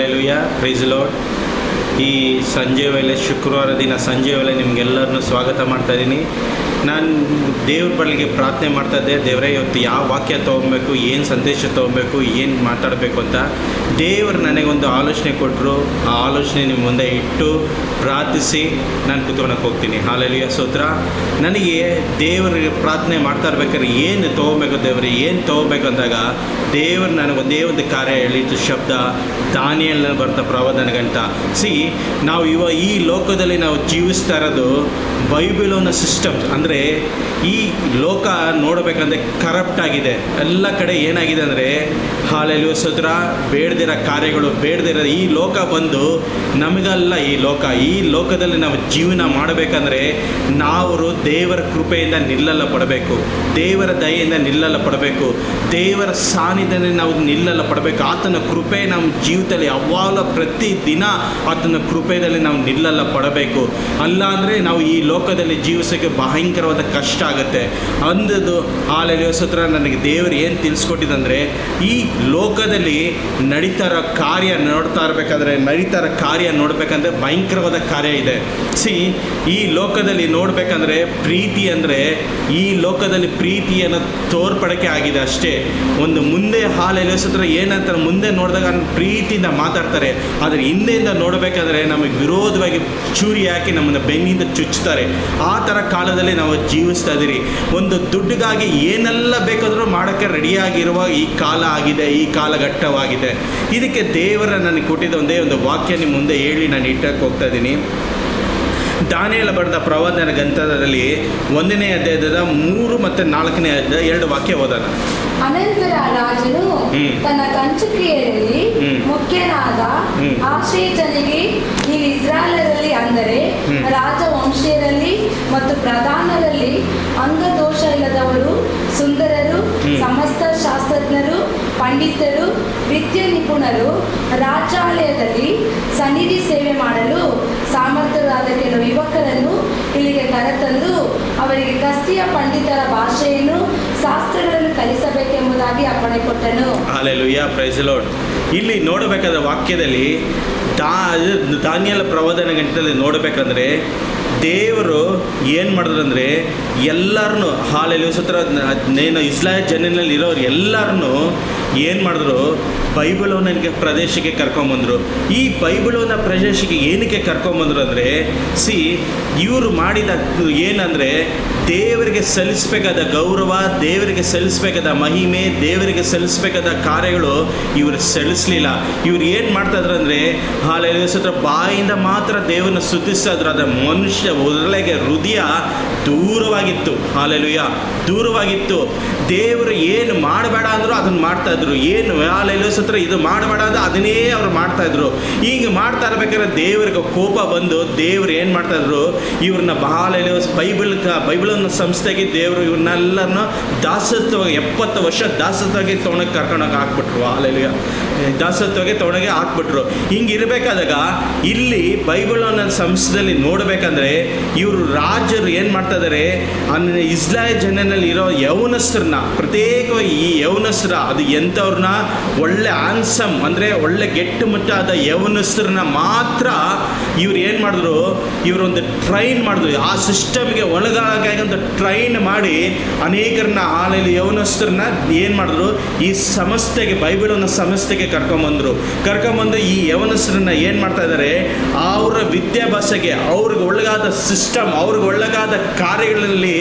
Hallelujah, praise lord. ಈ ಸಂಜೆ ವೇಳೆ, ಶುಕ್ರವಾರ ದಿನ ಸಂಜೆ ವೇಳೆ ನಿಮಗೆಲ್ಲರನ್ನೂ ಸ್ವಾಗತ ಮಾಡ್ತಾಯಿದ್ದೀನಿ. ನಾನು ದೇವ್ರ ಬಳಿಗೆ ಪ್ರಾರ್ಥನೆ ಮಾಡ್ತಾಯಿದ್ದೆ, ದೇವರೇ ಇವತ್ತು ಯಾವ ವಾಕ್ಯ ತೊಗೊಬೇಕು, ಏನು ಸಂದೇಶ ತೊಗೊಬೇಕು, ಏನು ಮಾತಾಡಬೇಕು ಅಂತ ದೇವರು ನನಗೊಂದು ಆಲೋಚನೆ ಕೊಟ್ಟರು. ಆ ಆಲೋಚನೆ ನಿಮ್ಮ ಮುಂದೆ ಇಟ್ಟು ಪ್ರಾರ್ಥಿಸಿ ನಾನು ಕುತ್ಕೊಳಕ್ಕೆ ಹೋಗ್ತೀನಿ. ಹಾಲೆಲೂಯಾ, ಸ್ತೋತ್ರ. ನನಗೆ ದೇವರಿಗೆ ಪ್ರಾರ್ಥನೆ ಮಾಡ್ತಾ ಇರ್ಬೇಕಾದ್ರೆ ಏನು ತೊಗೋಬೇಕು, ದೇವರಿಗೆ ಏನು ತೊಗೋಬೇಕು ಅಂದಾಗ ದೇವರು ನನಗೆ ಒಂದೇ ಒಂದು ಕಾರ್ಯ ಹೇಳಿದ್ದು ಶಬ್ದ, ದಾನಿಯೇಲನ ಬರ್ತಾ ಪ್ರವಾದನ ಗಂಟ. ನಾವು ಈ ಲೋಕದಲ್ಲಿ ನಾವು ಜೀವಿಸ್ತಾ ಇರೋದು ಬೈಬಲೋನ ಸಿಸ್ಟಮ್ಸ್. ಅಂದರೆ ಈ ಲೋಕ ನೋಡಬೇಕಂದ್ರೆ ಕರಪ್ಟ್ ಆಗಿದೆ. ಎಲ್ಲ ಕಡೆ ಏನಾಗಿದೆ ಅಂದರೆ ಹಾಲೆಲೂಯಾ, ಸ್ತೋತ್ರ, ಬೇಡದಿರೋ ಕಾರ್ಯಗಳು, ಬೇಡದಿರೋ ಈ ಲೋಕ ಬಂದು ನಮಗಲ್ಲ. ಈ ಲೋಕದಲ್ಲಿ ನಾವು ಜೀವನ ಮಾಡಬೇಕಂದ್ರೆ ನಾವು ದೇವರ ಕೃಪೆಯಿಂದ ನಿಲ್ಲಲ್ಲ ಪಡಬೇಕು, ದೇವರ ದಯೆಯಿಂದ ನಿಲ್ಲಲ್ಲ ಪಡಬೇಕು, ದೇವರ ಸಾನ್ನಿಧ್ಯದಲ್ಲಿ ನಾವು ನಿಲ್ಲಲ್ಲ ಪಡಬೇಕು. ಆತನ ಕೃಪೆ ನಮ್ಮ ಜೀವಿತದಲ್ಲಿ ಯಾವಾಗಲೂ ಪ್ರತಿದಿನ ಆತನ ಕೃಪೆಯಲ್ಲಿ ನಾವು ನಿಲ್ಲಲ್ಲ ಪಡಬೇಕು. ಅಲ್ಲ ಅಂದರೆ ನಾವು ಈ ಲೋಕದಲ್ಲಿ ಜೀವಿಸೋಕ್ಕೆ ಭಯಂಕರವಾದ ಕಷ್ಟ ಆಗುತ್ತೆ. ಅಂದದ್ದು ಹಾಲೆಲೂಯಾ, ಸ್ತೋತ್ರ. ನನಗೆ ದೇವರು ಏನು ತಿಳಿಸ್ಕೊಟ್ಟಿದ್ದಂದರೆ ಈ ಲೋಕದಲ್ಲಿ ನಡೀತಾ ಇರೋ ಕಾರ್ಯ ನೋಡಬೇಕಂದ್ರೆ ಭಯಂಕರವಾದ ಕಾರ್ಯ ಇದೆ. ಈ ಲೋಕದಲ್ಲಿ ನೋಡಬೇಕಂದ್ರೆ ಪ್ರೀತಿ ಅಂದರೆ ಈ ಲೋಕದಲ್ಲಿ ಪ್ರೀತಿಯನ್ನು ತೋರ್ಪಡಕ್ಕೆ ಆಗಿದೆ ಅಷ್ಟೇ. ಒಂದು ಮುಂದೆ ಹಾಲೆಲೂಯಾ, ಸ್ತೋತ್ರ, ಏನಂತಾರೆ, ಮುಂದೆ ನೋಡಿದಾಗ ಪ್ರೀತಿಯಿಂದ ಮಾತಾಡ್ತಾರೆ, ಆದರೆ ಹಿಂದೆಯಿಂದ ನೋಡಬೇಕಾದ್ರೆ ನಮಗೆ ವಿರೋಧವಾಗಿ ಚೂರಿ ಹಾಕಿ ನಮ್ಮನ್ನು ಬೆನ್ನಿಂದ ಚುಚ್ಚುತ್ತಾರೆ. ಆ ಥರ ಕಾಲದಲ್ಲಿ ನಾವು ಜೀವಿಸ್ತಾ ಇದ್ದೀರಿ. ಒಂದು ದುಡ್ಡಿಗಾಗಿ ಏನೆಲ್ಲ ಬೇಕಾದರೂ ಮಾಡೋಕ್ಕೆ ರೆಡಿಯಾಗಿರುವ ಈ ಕಾಲ ಆಗಿದೆ, ಈ ಕಾಲಘಟ್ಟವಾಗಿದೆ. ಇದಕ್ಕೆ ದೇವರ ನನಗೆ ಕೊಟ್ಟಿದ್ದ ಒಂದೇ ಒಂದು ವಾಕ್ಯ ನಿಮ್ಮ ಮುಂದೆ ಹೇಳಿ ನಾನು ಇಟ್ಟಕ್ಕೆ ಹೋಗ್ತಾ ಇದ್ದೀನಿ. ದಾನಿಯೇಲ ಬರೆದ ಪ್ರವಾದನ ಗ್ರಂಥದಲ್ಲಿ 1ನೇ ಅಧ್ಯಾಯದ 3 ಮತ್ತು 4ನೇ ಅಧ್ಯಾಯ 2 ವಾಕ್ಯ ಓದೋಣ. ಅನಂತರ ರಾಜನು ತನ್ನ ಕಂಚುಕಿಯರಲ್ಲಿ ಮುಖ್ಯನಾದ ಆಶ್ರಯಜನಿಗೆ, ನೀವು ಇಸ್ರಾಯೇಲರಲ್ಲಿ ಅಂದರೆ ರಾಜವಂಶೀಯರಲ್ಲಿ ಮತ್ತು ಪ್ರಧಾನರಲ್ಲಿ ಅಂಗದೋಷ ಇಲ್ಲದವರು, ಸುಂದರರು, ಸಮಸ್ತ ಶಾಸ್ತ್ರಜ್ಞರು, ಪಂಡಿತರು, ವಿದ್ಯೆ ನಿಪುಣರು, ರಾಜ್ಯಾಲಯದಲ್ಲಿ ಸನ್ನಿಧಿ ಸೇವೆ ಮಾಡಲು ಸಾಮರ್ಥ್ಯರಾದ ಕೆಲವು ಯುವಕರನ್ನು ಇಲ್ಲಿಗೆ ಕರೆತಂದು ಅವರಿಗೆ ಕಸ್ತಿಯ ಪಂಡಿತರ ಭಾಷೆಯನ್ನು, ಶಾಸ್ತ್ರಗಳನ್ನು ಕಲಿಸಬೇಕೆಂಬುದಾಗಿ ಅಪ್ಪಣೆ ಕೊಟ್ಟನು. Hallelujah, praise Lord. ಇಲ್ಲಿ ನೋಡಬೇಕಾದ ವಾಕ್ಯದಲ್ಲಿ ದಾನಿಯೇಲ ಪ್ರವಾದನ ಗಂಟದಲ್ಲಿ ನೋಡಬೇಕಂದ್ರೆ ದೇವರು ಏನು ಮಾಡಿದ್ರು ಅಂದರೆ ಎಲ್ಲರನ್ನೂ ಹಾಲೆಲೂಯಾ, ಸ್ತೋತ್ರ, ಇಸ್ರಾಯೇಲ್ ಜನರಲ್ಲಿ ಇರೋರು ಎಲ್ಲರನ್ನೂ ಏನು ಮಾಡಿದ್ರು, ಬೈಬಲೋನ ಪ್ರದೇಶಕ್ಕೆ ಕರ್ಕೊಂಬಂದರು. ಈ ಬೈಬಲೋನ ಪ್ರದೇಶಕ್ಕೆ ಏನಕ್ಕೆ ಕರ್ಕೊಂಬಂದರು ಅಂದರೆ ಇವರು ಮಾಡಿದ ಏನಂದರೆ ದೇವರಿಗೆ ಸಲ್ಲಿಸಬೇಕಾದ ಗೌರವ, ದೇವರಿಗೆ ಸಲ್ಲಿಸಬೇಕಾದ ಮಹಿಮೆ, ದೇವರಿಗೆ ಸಲ್ಲಿಸಬೇಕಾದ ಕಾರ್ಯಗಳು ಇವರು ಸಲ್ಲಿಸಲಿಲ್ಲ. ಇವ್ರು ಏನು ಮಾಡ್ತಾಯಿದ್ರು ಅಂದರೆ ಹಾಲೆಲೂಯಾ, ಸ್ತೋತ್ರ, ಬಾಯಿಂದ ಮಾತ್ರ ದೇವರನ್ನ ಸ್ತುತಿಸ್ತಾಯಿದ್ರು. ಅದರ ಮನುಷ್ಯ ಒಳಗೆ ಹೃದಯ ದೂರವಾಗಿತ್ತು. ಹಾಲೆಲೂಯಾ, ದೂರವಾಗಿತ್ತು. ದೇವರು ಏನು ಮಾಡಬೇಡ ಅಂದರು ಅದನ್ನು ಮಾಡ್ತಾಯಿದ್ರು. ಏನು ಹಾಲೆಲೂಯಾ, ಸ್ತೋತ್ರ, ಇದು ಮಾಡಬೇಡ ಅಂದ್ರೆ ಅದನ್ನೇ ಅವ್ರು ಮಾಡ್ತಾಯಿದ್ರು. ಈಗ ಮಾಡ್ತಾ ಇರ್ಬೇಕಾದ್ರೆ ದೇವರಿಗೆ ಕೋಪ ಬಂದು ದೇವರು ಏನು ಮಾಡ್ತಾಯಿದ್ರು, ಇವ್ರನ್ನ ಹಾಲೆಲೂಯಾ, ಬೈಬಲನ್ನ ಸಂಸ್ಥೆಗೆ ದೇವರು ಇವ್ರನ್ನೆಲ್ಲರನ್ನ ದಾಸತ್ವವಾಗಿ 70 ವರ್ಷ ದಾಸತ್ವವಾಗಿ ತೊಗೊಂಡೋಗಿ ಕರ್ಕೊಂಡೋಗಿ ಹಾಕ್ಬಿಟ್ರು. ಹಾಲೆಲೂಯಾ, ದಾಸತ್ವವಾಗಿ ತೊಗೊಂಡೋಗಿ ಹಾಕ್ಬಿಟ್ರು. ಹಿಂಗಿರಬೇಕಾದಾಗ ಇಲ್ಲಿ ಬೈಬಲನ್ನ ಸಂಸ್ಥೆಯಲ್ಲಿ ನೋಡಬೇಕಂದ್ರೆ ಇವರು ರಾಜರು ಏನು ಮಾಡ್ತಾ ಇದ್ದಾರೆ, ಇಸ್ರಾಯೇಲ್ ಜನರಲ್ಲಿ ಇರೋ ಯೌವನಸ್ಥರನ್ನ, ಪ್ರತ್ಯೇಕವಾಗಿ ಈ ಯೌವನಸ್ಥರ, ಅದು ಎಂಥವ್ರನ್ನ, ಒಳ್ಳೆ ಆನ್ಸಮ್ ಅಂದರೆ ಒಳ್ಳೆ ಗೆಟ್ಟುಮುಟ್ಟಾದ ಯೌವನಸ್ಥರನ್ನ ಮಾತ್ರ ಇವ್ರು ಏನು ಮಾಡಿದ್ರು, ಇವರೊಂದು ಟ್ರೈನ್ ಮಾಡಿದ್ರು. ಆ ಸಿಸ್ಟಮ್ಗೆ ಒಳಗಾಗಂತ ಟ್ರೈನ್ ಮಾಡಿ ಅನೇಕರನ್ನ ಹಾಲೆಲೂಯಾ ಯೌವನಸ್ಥರನ್ನ ಏನು ಮಾಡಿದ್ರು, ಈ ಸಂಸ್ಥೆಗೆ, ಬೈಬಲನ್ನ ಸಂಸ್ಥೆಗೆ ಕರ್ಕೊಂಬಂದು ಈ ಯೌವನಸ್ಥರನ್ನ ಏನು ಮಾಡ್ತಾ ಇದ್ದಾರೆ, ಅವರ ವಿದ್ಯಾಭ್ಯಾಸಕ್ಕೆ, ಅವ್ರಿಗೆ ಒಳಗಾದ ಸಿಸ್ಟಮ್, ಅವ್ರಿಗೆ ಒಳಗಾದ ಕಾರ್ಯಗಳಲ್ಲಿ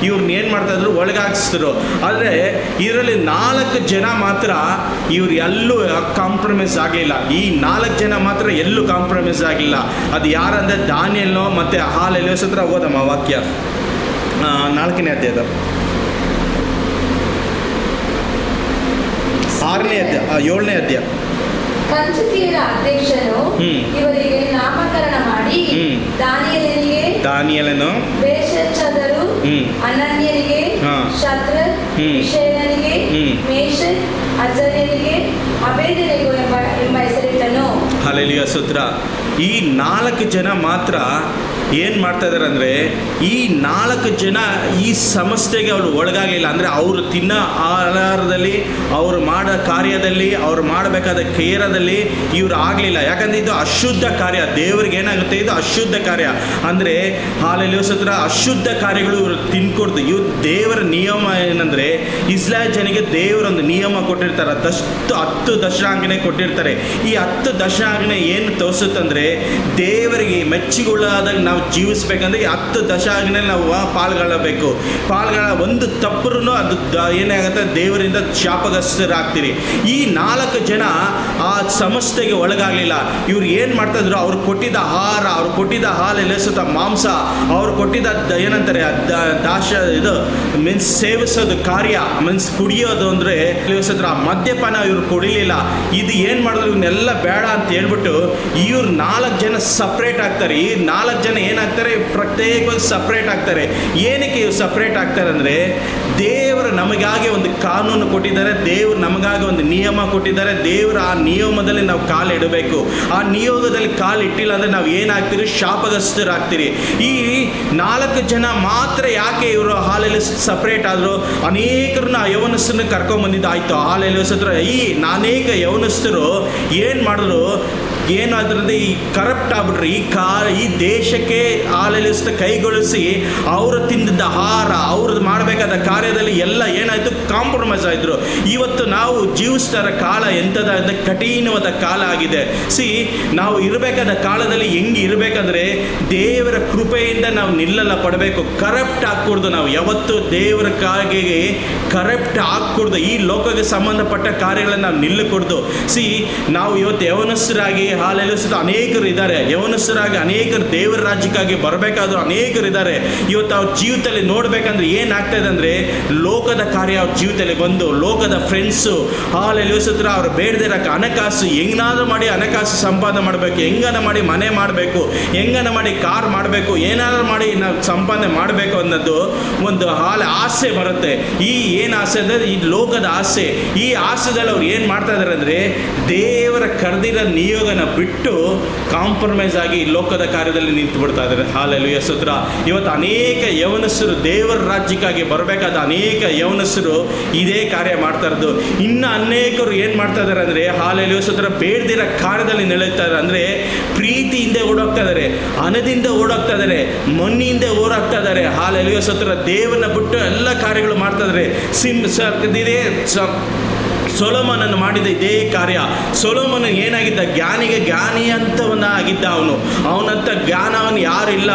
ಇವ್ರನ್ನ ಏನು ಮಾಡ್ತಾಯಿದ್ರು, ಒಳಗಾಗಿಸಿದ್ರು. ಆದರೆ ಇದರಲ್ಲಿ 4 ಜನ ಮಾತ್ರ ಇವ್ರು ಎಲ್ಲೂ ಕಾಂಪ್ರಮೈಸ್ ಆಗಲಿಲ್ಲ. ಈ 4 ಜನ ಮಾತ್ರ ಎಲ್ಲೂ ಕಾಂಪ್ರಮೈಸ್ ಆಗಲಿಲ್ಲ. ಅದು ಯಾರಂದರೆ ದಾನಿಯೇಲನೋ ಮತ್ತು ಹಾಲೆಲೂಯಾ, ಸ್ತೋತ್ರ. ಓದಮ್ಮ ವಾಕ್ಯ 4ನೇ ಅಧ್ಯಾಯದ 6ನೇ ಅಧ್ಯಾಯ 7ನೇ ಅಧ್ಯಾಯ. ಕಂಚುಕಿಯರ ಅಧ್ಯಕ್ಷನು ಇವರಿಗೆ ನಾಮಕರಣ ಮಾಡಿ ದಾನಿಯೇಲನು, ಬೇಲ್ಶಚ್ಚರರು, ಅನನ್ಯನಿಗೆ, ಶದ್ರಕ್, ಮಿಶಾಯೇಲನಿಗೆ, ಮೇಷಕ್, ಅಜರ್ಯನಿಗೆ, ಅಬೇದ್ನೆಗೋ ಎಂಬ ಹೆಸರಿಟ್ಟನು. ಹಾಲೆಲೂಯಾ, ಸ್ತೋತ್ರ. ಈ 4 ಜನ ಮಾತ್ರ ಏನು ಮಾಡ್ತಾ ಇದ್ದಾರೆ ಅಂದರೆ, ಈ 4 ಜನ ಈ ಸಮಸ್ಯೆಗೆ ಅವರು ಒಳಗಾಗಲಿಲ್ಲ. ಅಂದರೆ ಅವರು ತಿನ್ನೋ ಆಹಾರದಲ್ಲಿ, ಅವರು ಮಾಡೋ ಕಾರ್ಯದಲ್ಲಿ, ಅವ್ರು ಮಾಡಬೇಕಾದ ಕೇರದಲ್ಲಿ ಇವರು ಆಗಲಿಲ್ಲ. ಯಾಕಂದರೆ ಇದು ಅಶುದ್ಧ ಕಾರ್ಯ. ದೇವರಿಗೆ ಏನಾಗುತ್ತೆ, ಇದು ಅಶುದ್ಧ ಕಾರ್ಯ. ಅಂದರೆ ಹಾಲೆಲೂಯಾ, ಅಶುದ್ಧ ಕಾರ್ಯಗಳು ಇವರು ತಿನ್ಕೊಡ್ದು. ಇವ್ರು ದೇವರ ನಿಯಮ ಏನಂದರೆ, ಇಸ್ರಾಯೇಲ್ ಜನಕ್ಕೆ ದೇವರೊಂದು ನಿಯಮ ಕೊಟ್ಟಿರ್ತಾರೆ. 10 ದಶಾಂಗನೆ ಕೊಟ್ಟಿರ್ತಾರೆ. ಈ 10 ದಶಾಂಗನೆ ಏನು ತೋರಿಸುತ್ತಂದರೆ, ದೇವರಿಗೆ ಮೆಚ್ಚುಗೊಳ್ಳಾದಾಗ ನಾವು ಜೀವಿಸ್ಬೇಕಂದ್ರೆ ಈ 10 ದಶಾಂಗನೆ ನಾವು ಪಾಲ್ಗೊಳ್ಳಬೇಕು. ಒಂದು ತಪ್ಪರೂ ಅದು ಏನಾಗುತ್ತೆ, ದೇವರಿಂದ ಶಾಪಗ್ರಸ್ತರಾಗ್ತೀರಿ. ಈ 4 ಜನ ಆ ಸಮಸ್ಯೆಗೆ ಒಳಗಾಗಲಿಲ್ಲ. ಇವ್ರು ಏನು ಮಾಡ್ತಾಯಿದ್ರು, ಅವ್ರು ಕೊಟ್ಟಿದ್ದ ಆಹಾರ, ಅವ್ರು ಕೊಟ್ಟಿದ್ದ ಹಾಲೆಲ್ಲ ಮಾಂಸ, ಅವ್ರು ಕೊಟ್ಟಿದ್ದ ಏನಂತಾರೆ ಇದು ಮೀನ್ಸ್ ಸೇವಿಸೋದು ಕಾರ್ಯ, ಮೀನ್ಸ್ ಕುಡಿಯೋದು ಅಂದರೆ ಮದ್ಯಪಾನ ಇವ್ರು ಕುಡಿಲಿಲ್ಲ. ಇದು ಏನು ಮಾಡಿದ್ರು, ಇವನ್ನೆಲ್ಲ ಬೇಡ ಅಂತ ಹೇಳ್ಬಿಟ್ಟು ಇವ್ರು 4 ಜನ ಸಪ್ರೇಟ್ ಆಗ್ತಾರೆ. ಈ 4 ಜನ ಏನಾಗ್ತಾರೆ, ಪ್ರತ್ಯೇಕವಾಗಿ ಸಪ್ರೇಟ್ ಆಗ್ತಾರೆ. ಏನಕ್ಕೆ ಇವ್ರು ಸಪ್ರೇಟ್ ಆಗ್ತಾರೆ ಅಂದರೆ, ದೇವರು ನಮಗಾಗಿ ಒಂದು ಕಾನೂನು ಕೊಟ್ಟಿದ್ದಾರೆ, ದೇವರು ನಮಗಾಗಿ ಒಂದು ನಿಯಮ ಕೊಟ್ಟಿದ್ದಾರೆ. ದೇವರು ಆ ನಿಯಮದಲ್ಲಿ ನಾವು ಕಾಲಿಡಬೇಕು. ಆ ನಿಯೋಗದಲ್ಲಿ ಕಾಲಿಟ್ಟಿಲ್ಲ ಅಂದರೆ ನಾವು ಏನಾಗ್ತೀರಿ, ಶಾಪಗ್ರಸ್ತರಾಗ್ತೀರಿ. ಈ 4 ಜನ ಮಾತ್ರ ಯಾಕೆ ಇವರು ಹಾಲೆಲ್ಲ ಸಪ್ರೇಟ್ ಆದರು? ಅನೇಕರನ್ನ ಯವನಸ್ಥರನ್ನ ಕರ್ಕೊಂಬಂದಿದ್ದು ಆಯಿತು. ಹಾಲೆಲ್ಲ ಈ ಅನೇಕ ಯವನಸ್ಥರು ಏನು ಮಾಡಿದ್ರು, ಏನಾದ್ರಂದ್ರೆ ಈ ಕರಪ್ಟ್ ಆಗ್ಬಿಟ್ರೆ, ಈ ದೇಶಕ್ಕೆ ಹಾಲೆಲ್ಲ ಕೈಗೊಳಿಸಿ ಅವರು ತಿಂದಿದ್ದ ಆಹಾರ, ಅವ್ರದ್ದು ಮಾಡಬೇಕಾದ ಕಾರ್ಯದಲ್ಲಿ ಎಲ್ಲ ಏನಾಯಿತು, ಕಾಂಪ್ರಮೈಸ್ ಆಯಿತು. ಇವತ್ತು ನಾವು ಜೀವಿಸ್ತಾರ ಕಾಲ ಎಂಥದ ಅಂದರೆ ಕಠಿಣವಾದ ಕಾಲ ಆಗಿದೆ. ನಾವು ಇರಬೇಕಾದ ಕಾಲದಲ್ಲಿ ಹೆಂಗೆ ಇರಬೇಕಂದ್ರೆ, ದೇವರ ಕೃಪೆಯಿಂದ ನಾವು ನಿಲ್ಲಲ್ಲ ಪಡಬೇಕು. ಕರಪ್ಟ್ ಹಾಕ್ಕೊಡ್ದು. ನಾವು ಯಾವತ್ತು ದೇವರ ಕಾರ್ಯಕ್ಕೆ ಕರಪ್ಟ್ ಹಾಕ್ಕೊಡ್ದು. ಈ ಲೋಕಕ್ಕೆ ಸಂಬಂಧಪಟ್ಟ ಕಾರ್ಯಗಳನ್ನು ನಾವು ನಿಲ್ಲಕೊಡ್ದು. ನಾವು ಇವತ್ತು ಯವನಸ್ಥರಾಗಿ ಹಾಲೆಲ್ಲ ಅನೇಕರು ಇದ್ದಾರೆ. ಯವನಸ್ಥರಾಗಿ ಅನೇಕರು ದೇವರ ರಾಜ್ಯಕ್ಕಾಗಿ ಬರಬೇಕಾದ್ರು ಅನೇಕರು ಇದ್ದಾರೆ. ಇವತ್ತು ಅವ್ರ ಜೀವಿತದಲ್ಲಿ ನೋಡ್ಬೇಕಂದ್ರೆ ಏನಾಗ್ತಾ ಇದೆ ಅಂದರೆ, ಲೋಕದ ಕಾರ್ಯ ಅವ್ರ ಜೀವಿತದಲ್ಲಿ ಬಂದು, ಲೋಕದ ಫ್ರೆಂಡ್ಸು ಹಾಲೆಲ್ಲ ಅವ್ರು ಬೇಡದಿರಕ್ಕೆ ಹಣಕಾಸು, ಹೆಂಗನಾದ್ರೂ ಮಾಡಿ ಹಣಕಾಸು ಸಂಪಾದನೆ ಮಾಡಬೇಕು, ಹೆಂಗನ ಮಾಡಿ ಮನೆ ಮಾಡಬೇಕು, ಹೆಂಗನ ಮಾಡಿ ಕಾರ್ ಮಾಡಬೇಕು, ಏನಾದ್ರೂ ಮಾಡಿ ನಾವು ಸಂಪಾದನೆ ಮಾಡಬೇಕು ಅನ್ನೋದು ಒಂದು ಆಸೆ ಬರುತ್ತೆ. ಈ ಏನು ಆಸೆ ಅಂದರೆ, ಈ ಲೋಕದ ಆಸೆ. ಈ ಆಸೆದಲ್ಲಿ ಅವ್ರು ಏನು ಮಾಡ್ತಾ ಇದ್ದಾರೆ ಅಂದರೆ, ದೇವರ ಕರೆದಿರೋ ನಿಯೋಗನ ಬಿಟ್ಟು ಕಾಂಪ್ರಮೈಸ್ ಆಗಿ ಲೋಕದ ಕಾರ್ಯದಲ್ಲಿ ನಿಂತು ಬಿಡ್ತಾ ಇದ್ದಾರೆ. ಹಾಲೆಲೂಯಾ ಸ್ತೋತ್ರ. ಇವತ್ತು ಅನೇಕ ಯವನಸ್ಥರು ದೇವರ ರಾಜ್ಯಕ್ಕಾಗಿ ಬರಬೇಕಾದ ಅನೇಕ ಯವನಸ್ಥರು ಇದೇ ಕಾರ್ಯ ಮಾಡ್ತಾ ಇರೋದು. ಇನ್ನು ಅನೇಕರು ಏನು ಮಾಡ್ತಾ ಇದ್ದಾರೆ ಅಂದರೆ, ಹಾಲೆಲೂಯಾ ಸ್ತೋತ್ರ, ಬೇಡದಿರೋ ಕಾರ್ಯದಲ್ಲಿ ನಿಲ್ಲುತ್ತಾ ಇದ್ದಾರೆ. ಅಂದರೆ ಪ್ರೀತಿಯಿಂದ ಓಡೋಗ್ತಾ ಇದ್ದಾರೆ, ಹಣದಿಂದ ಓಡೋಗ್ತಾ ಇದ್ದಾರೆ, ಮಣ್ಣಿಂದ ಓಡೋಗ್ತಾ ಇದ್ದಾರೆ. ಹಾಲೆಲೂಯಾ ಸ್ತೋತ್ರ. ದೇವರನ್ನ ಬಿಟ್ಟು ಎಲ್ಲ ಕಾರ್ಯಗಳು ಮಾಡ್ತಾ ಇದ್ದಾರೆ. ಸೊಲೊಮೋನನ್ನು ಮಾಡಿದ ಇದೇ ಕಾರ್ಯ. ಸೊಲೊಮೋನ ಏನಾಗಿದ್ದ, ಜ್ಞಾನಿ ಅಂತವನಾಗಿದ್ದ. ಅವನಂತ ಜ್ಞಾನವನ್ನು ಯಾರಿಲ್ಲ.